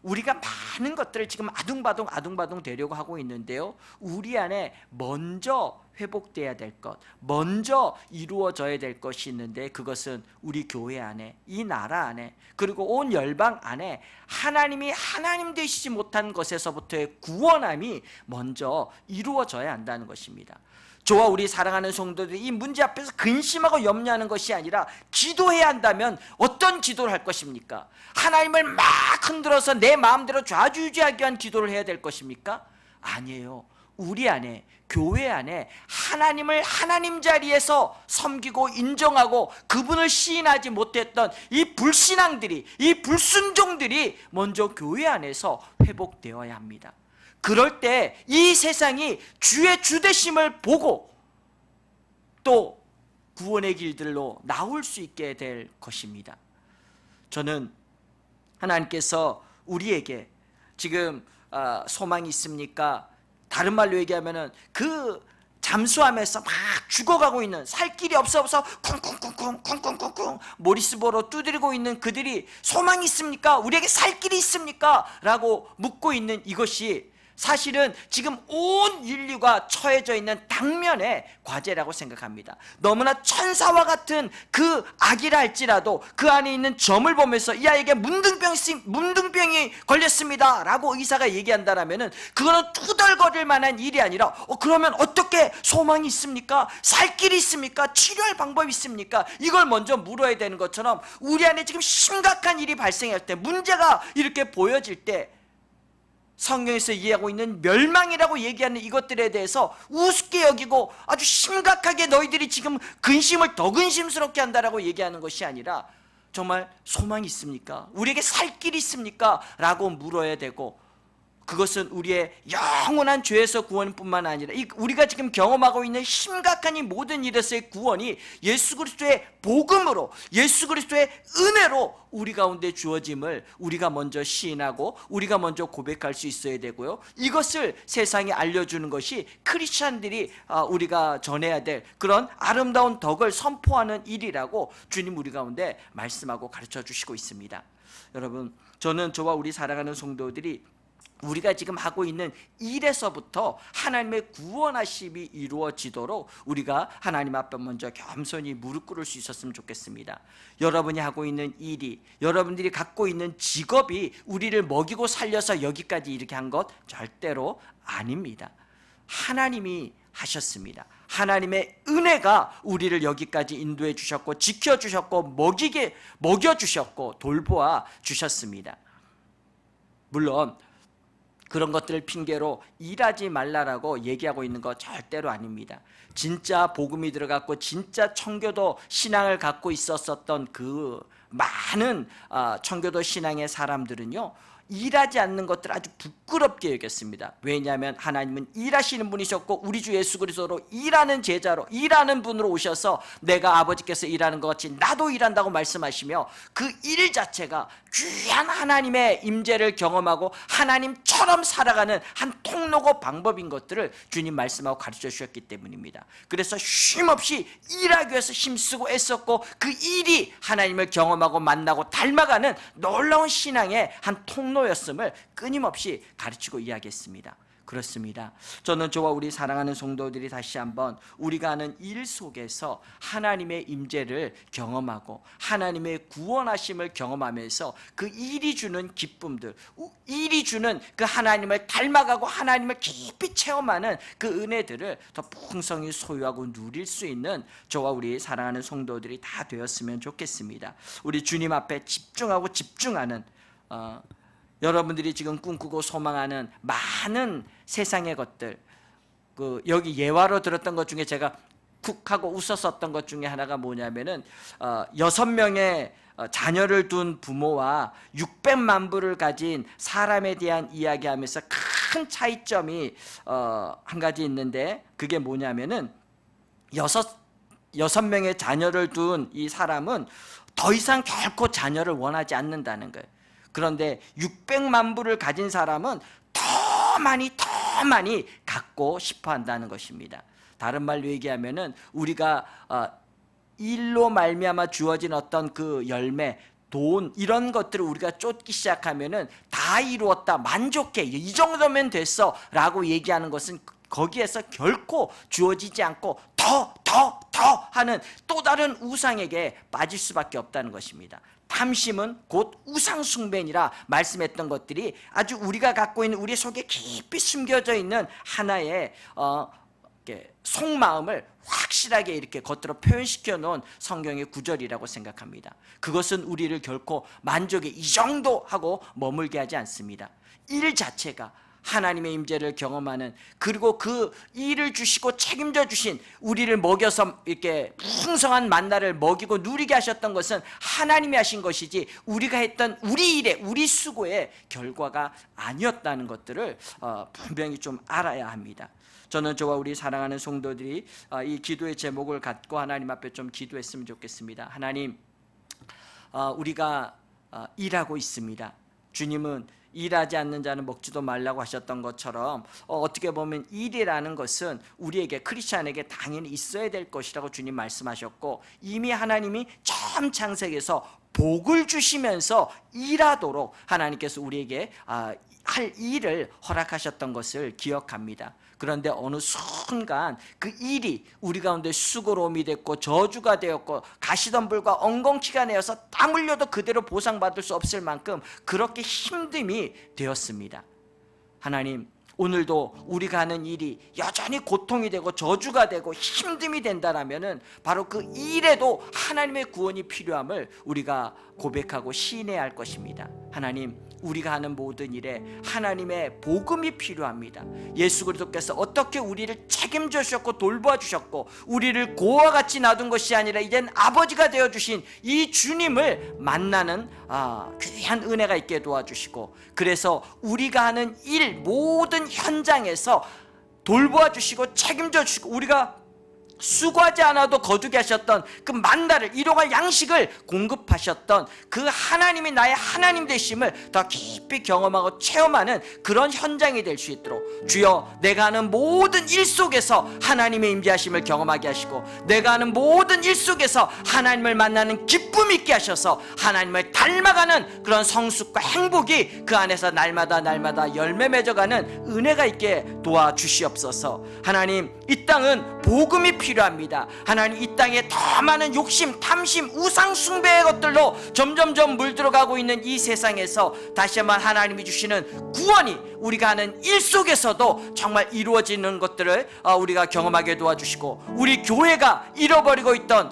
우리가 많은 것들을 지금 아둥바둥 되려고 하고 있는데요, 우리 안에 먼저 회복돼야 될 것, 먼저 이루어져야 될 것이 있는데, 그것은 우리 교회 안에, 이 나라 안에, 그리고 온 열방 안에 하나님이 하나님 되시지 못한 것에서부터의 구원함이 먼저 이루어져야 한다는 것입니다. 저와 우리 사랑하는 성도들이 이 문제 앞에서 근심하고 염려하는 것이 아니라 기도해야 한다면 어떤 기도를 할 것입니까? 하나님을 막 흔들어서 내 마음대로 좌지우지하기 위한 기도를 해야 될 것입니까? 아니에요. 우리 안에, 교회 안에 하나님을 하나님 자리에서 섬기고 인정하고 그분을 시인하지 못했던 이 불신앙들이, 이 불순종들이 먼저 교회 안에서 회복되어야 합니다. 그럴 때 이 세상이 주의 주되심을 보고 또 구원의 길들로 나올 수 있게 될 것입니다. 저는 하나님께서 우리에게 지금 소망이 있습니까? 다른 말로 얘기하면은 그 잠수함에서 막 죽어가고 있는, 살 길이 없어 쿵쿵쿵쿵 모리스보로 두드리고 있는 그들이 소망이 있습니까? 우리에게 살 길이 있습니까? 라고 묻고 있는 이것이 사실은 지금 온 인류가 처해져 있는 당면의 과제라고 생각합니다. 너무나 천사와 같은 그 아기라 할지라도 그 안에 있는 점을 보면서 이 아이에게 문둥병이 걸렸습니다 라고 의사가 얘기한다라면은 그거는 투덜거릴 만한 일이 아니라 그러면 어떻게 소망이 있습니까? 살 길이 있습니까? 치료할 방법이 있습니까? 이걸 먼저 물어야 되는 것처럼 우리 안에 지금 심각한 일이 발생할 때, 문제가 이렇게 보여질 때 성경에서 이해하고 있는 멸망이라고 얘기하는 이것들에 대해서 우습게 여기고 아주 심각하게 너희들이 지금 근심을 더 근심스럽게 한다라고 얘기하는 것이 아니라 정말 소망이 있습니까? 우리에게 살 길이 있습니까? 라고 물어야 되고, 그것은 우리의 영원한 죄에서 구원뿐만 아니라 우리가 지금 경험하고 있는 심각한 이 모든 일에서의 구원이 예수 그리스도의 복음으로, 예수 그리스도의 은혜로 우리 가운데 주어짐을 우리가 먼저 시인하고 우리가 먼저 고백할 수 있어야 되고요, 이것을 세상에 알려주는 것이 크리스찬들이 우리가 전해야 될 그런 아름다운 덕을 선포하는 일이라고 주님 우리 가운데 말씀하고 가르쳐 주시고 있습니다. 여러분, 저는 저와 우리 사랑하는 성도들이 우리가 지금 하고 있는 일에서부터 하나님의 구원하심이 이루어지도록 우리가 하나님 앞에 먼저 겸손히 무릎 꿇을 수 있었으면 좋겠습니다. 여러분이 하고 있는 일이, 여러분들이 갖고 있는 직업이 우리를 먹이고 살려서 여기까지 이렇게 한 것 절대로 아닙니다. 하나님이 하셨습니다. 하나님의 은혜가 우리를 여기까지 인도해 주셨고 지켜주셨고 먹여주셨고 돌보아 주셨습니다. 물론 그런 것들을 핑계로 일하지 말라라고 얘기하고 있는 거 절대로 아닙니다. 진짜 복음이 들어갔고 진짜 청교도 신앙을 갖고 있었던 그 많은 청교도 신앙의 사람들은요, 일하지 않는 것들을 아주 부끄럽게 여겼습니다. 왜냐하면 하나님은 일하시는 분이셨고 우리 주 예수 그리스도로 일하는 제자로, 일하는 분으로 오셔서 내가 아버지께서 일하는 것 같이 나도 일한다고 말씀하시며 그 일 자체가 귀한 하나님의 임재를 경험하고 하나님처럼 살아가는 한 통로고 방법인 것들을 주님 말씀하고 가르쳐 주셨기 때문입니다. 그래서 쉼없이 일하기 위해서 힘쓰고 애썼고 그 일이 하나님을 경험하고 만나고 닮아가는 놀라운 신앙의 한 통로였음을 끊임없이 가르치고 이야기했습니다. 그렇습니다. 저는 저와 우리 사랑하는 성도들이 다시 한번 우리가 하는 일 속에서 하나님의 임재를 경험하고 하나님의 구원하심을 경험하면서 그 일이 주는 기쁨들, 일이 주는 그 하나님을 닮아가고 하나님을 깊이 체험하는 그 은혜들을 더 풍성히 소유하고 누릴 수 있는 저와 우리 사랑하는 성도들이 다 되었으면 좋겠습니다. 우리 주님 앞에 집중하고 집중하는 여러분들이 지금 꿈꾸고 소망하는 많은 세상의 것들, 여기 예화로 들었던 것 중에 제가 쿡 하고 웃었었던 것 중에 하나가 뭐냐면은 6명의 자녀를 둔 부모와 600만 불을 가진 사람에 대한 이야기하면서 큰 차이점이 한 가지 있는데, 그게 뭐냐면은 여섯 명의 자녀를 둔 이 사람은 더 이상 결코 자녀를 원하지 않는다는 거예요. 그런데 600만 불을 가진 사람은 더 많이 갖고 싶어 한다는 것입니다. 다른 말로 얘기하면은 우리가 일로 말미암아 주어진 어떤 그 열매, 돈, 이런 것들을 우리가 쫓기 시작하면은 다 이루었다, 만족해, 이 정도면 됐어 라고 얘기하는 것은 거기에서 결코 주어지지 않고 더 하는 또 다른 우상에게 빠질 수밖에 없다는 것입니다. 탐심은 곧 우상 숭배니라 말씀했던 것들이 아주 우리가 갖고 있는 우리 속에 깊이 숨겨져 있는 하나의 속마음을 확실하게 이렇게 겉으로 표현시켜 놓은 성경의 구절이라고 생각합니다. 그것은 우리를 결코 만족의 이 정도 하고 머물게 하지 않습니다. 일 자체가 하나님의 임재를 경험하는, 그리고 그 일을 주시고 책임져 주신 우리를 먹여서 이렇게 풍성한 만나를 먹이고 누리게 하셨던 것은 하나님이 하신 것이지 우리가 했던 우리 일의, 우리 수고의 결과가 아니었다는 것들을 분명히 좀 알아야 합니다. 저는 저와 우리 사랑하는 성도들이 이 기도의 제목을 갖고 하나님 앞에 좀 기도했으면 좋겠습니다. 하나님, 우리가 일하고 있습니다. 주님은 일하지 않는 자는 먹지도 말라고 하셨던 것처럼 어떻게 보면 일이라는 것은 우리에게, 크리스찬에게 당연히 있어야 될 것이라고 주님 말씀하셨고, 이미 하나님이 처음 창세기에서 복을 주시면서 일하도록 하나님께서 우리에게 할 일을 허락하셨던 것을 기억합니다. 그런데 어느 순간 그 일이 우리 가운데 수고로움이 됐고 저주가 되었고 가시덤불과 엉겅퀴가 내어서 땀 흘려도 그대로 보상받을 수 없을 만큼 그렇게 힘듦이 되었습니다. 하나님, 오늘도 우리가 하는 일이 여전히 고통이 되고 저주가 되고 힘듦이 된다라면은 바로 그 일에도 하나님의 구원이 필요함을 우리가 고백하고 시인해야 할 것입니다. 하나님, 우리가 하는 모든 일에 하나님의 복음이 필요합니다. 예수 그리스도께서 어떻게 우리를 책임져 주셨고 돌보아 주셨고 우리를 고와 같이 놔둔 것이 아니라 이젠 아버지가 되어 주신 이 주님을 만나는 귀한 은혜가 있게 도와주시고, 그래서 우리가 하는 일 모든 현장에서 돌보아 주시고 책임져 주시고 우리가 수고하지 않아도 거두게 하셨던 그 만나를, 일용할 양식을 공급하셨던 그 하나님이 나의 하나님 되심을 더 깊이 경험하고 체험하는 그런 현장이 될 수 있도록 주여, 내가 하는 모든 일 속에서 하나님의 임재하심을 경험하게 하시고 내가 하는 모든 일 속에서 하나님을 만나는 기쁨 있게 하셔서 하나님을 닮아가는 그런 성숙과 행복이 그 안에서 날마다 열매 맺어가는 은혜가 있게 도와주시옵소서. 하나님, 이 땅은 복음이 필요합니다. 하나님, 이 땅에 더 많은 욕심, 탐심, 우상 숭배의 것들로 점점점 물들어가고 있는 이 세상에서 다시 한번 하나님이 주시는 구원이 우리가 하는 일 속에서도 정말 이루어지는 것들을 우리가 경험하게 도와주시고, 우리 교회가 잃어버리고 있던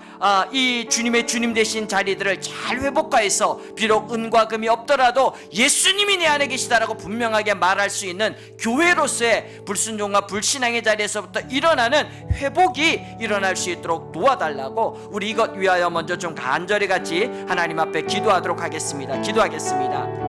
이 주님의 주님 되신 자리들을 잘 회복하여서 비록 은과 금이 없더라도 예수님이 내 안에 계시다라고 분명하게 말할 수 있는 교회로서의 불순종과 불신앙의 자리에서부터 일어나는 회복이 일어날 수 있도록 도와달라고 우리 이것 위하여 먼저 좀 간절히 같이 하나님 앞에 기도하도록 하겠습니다. 기도하겠습니다.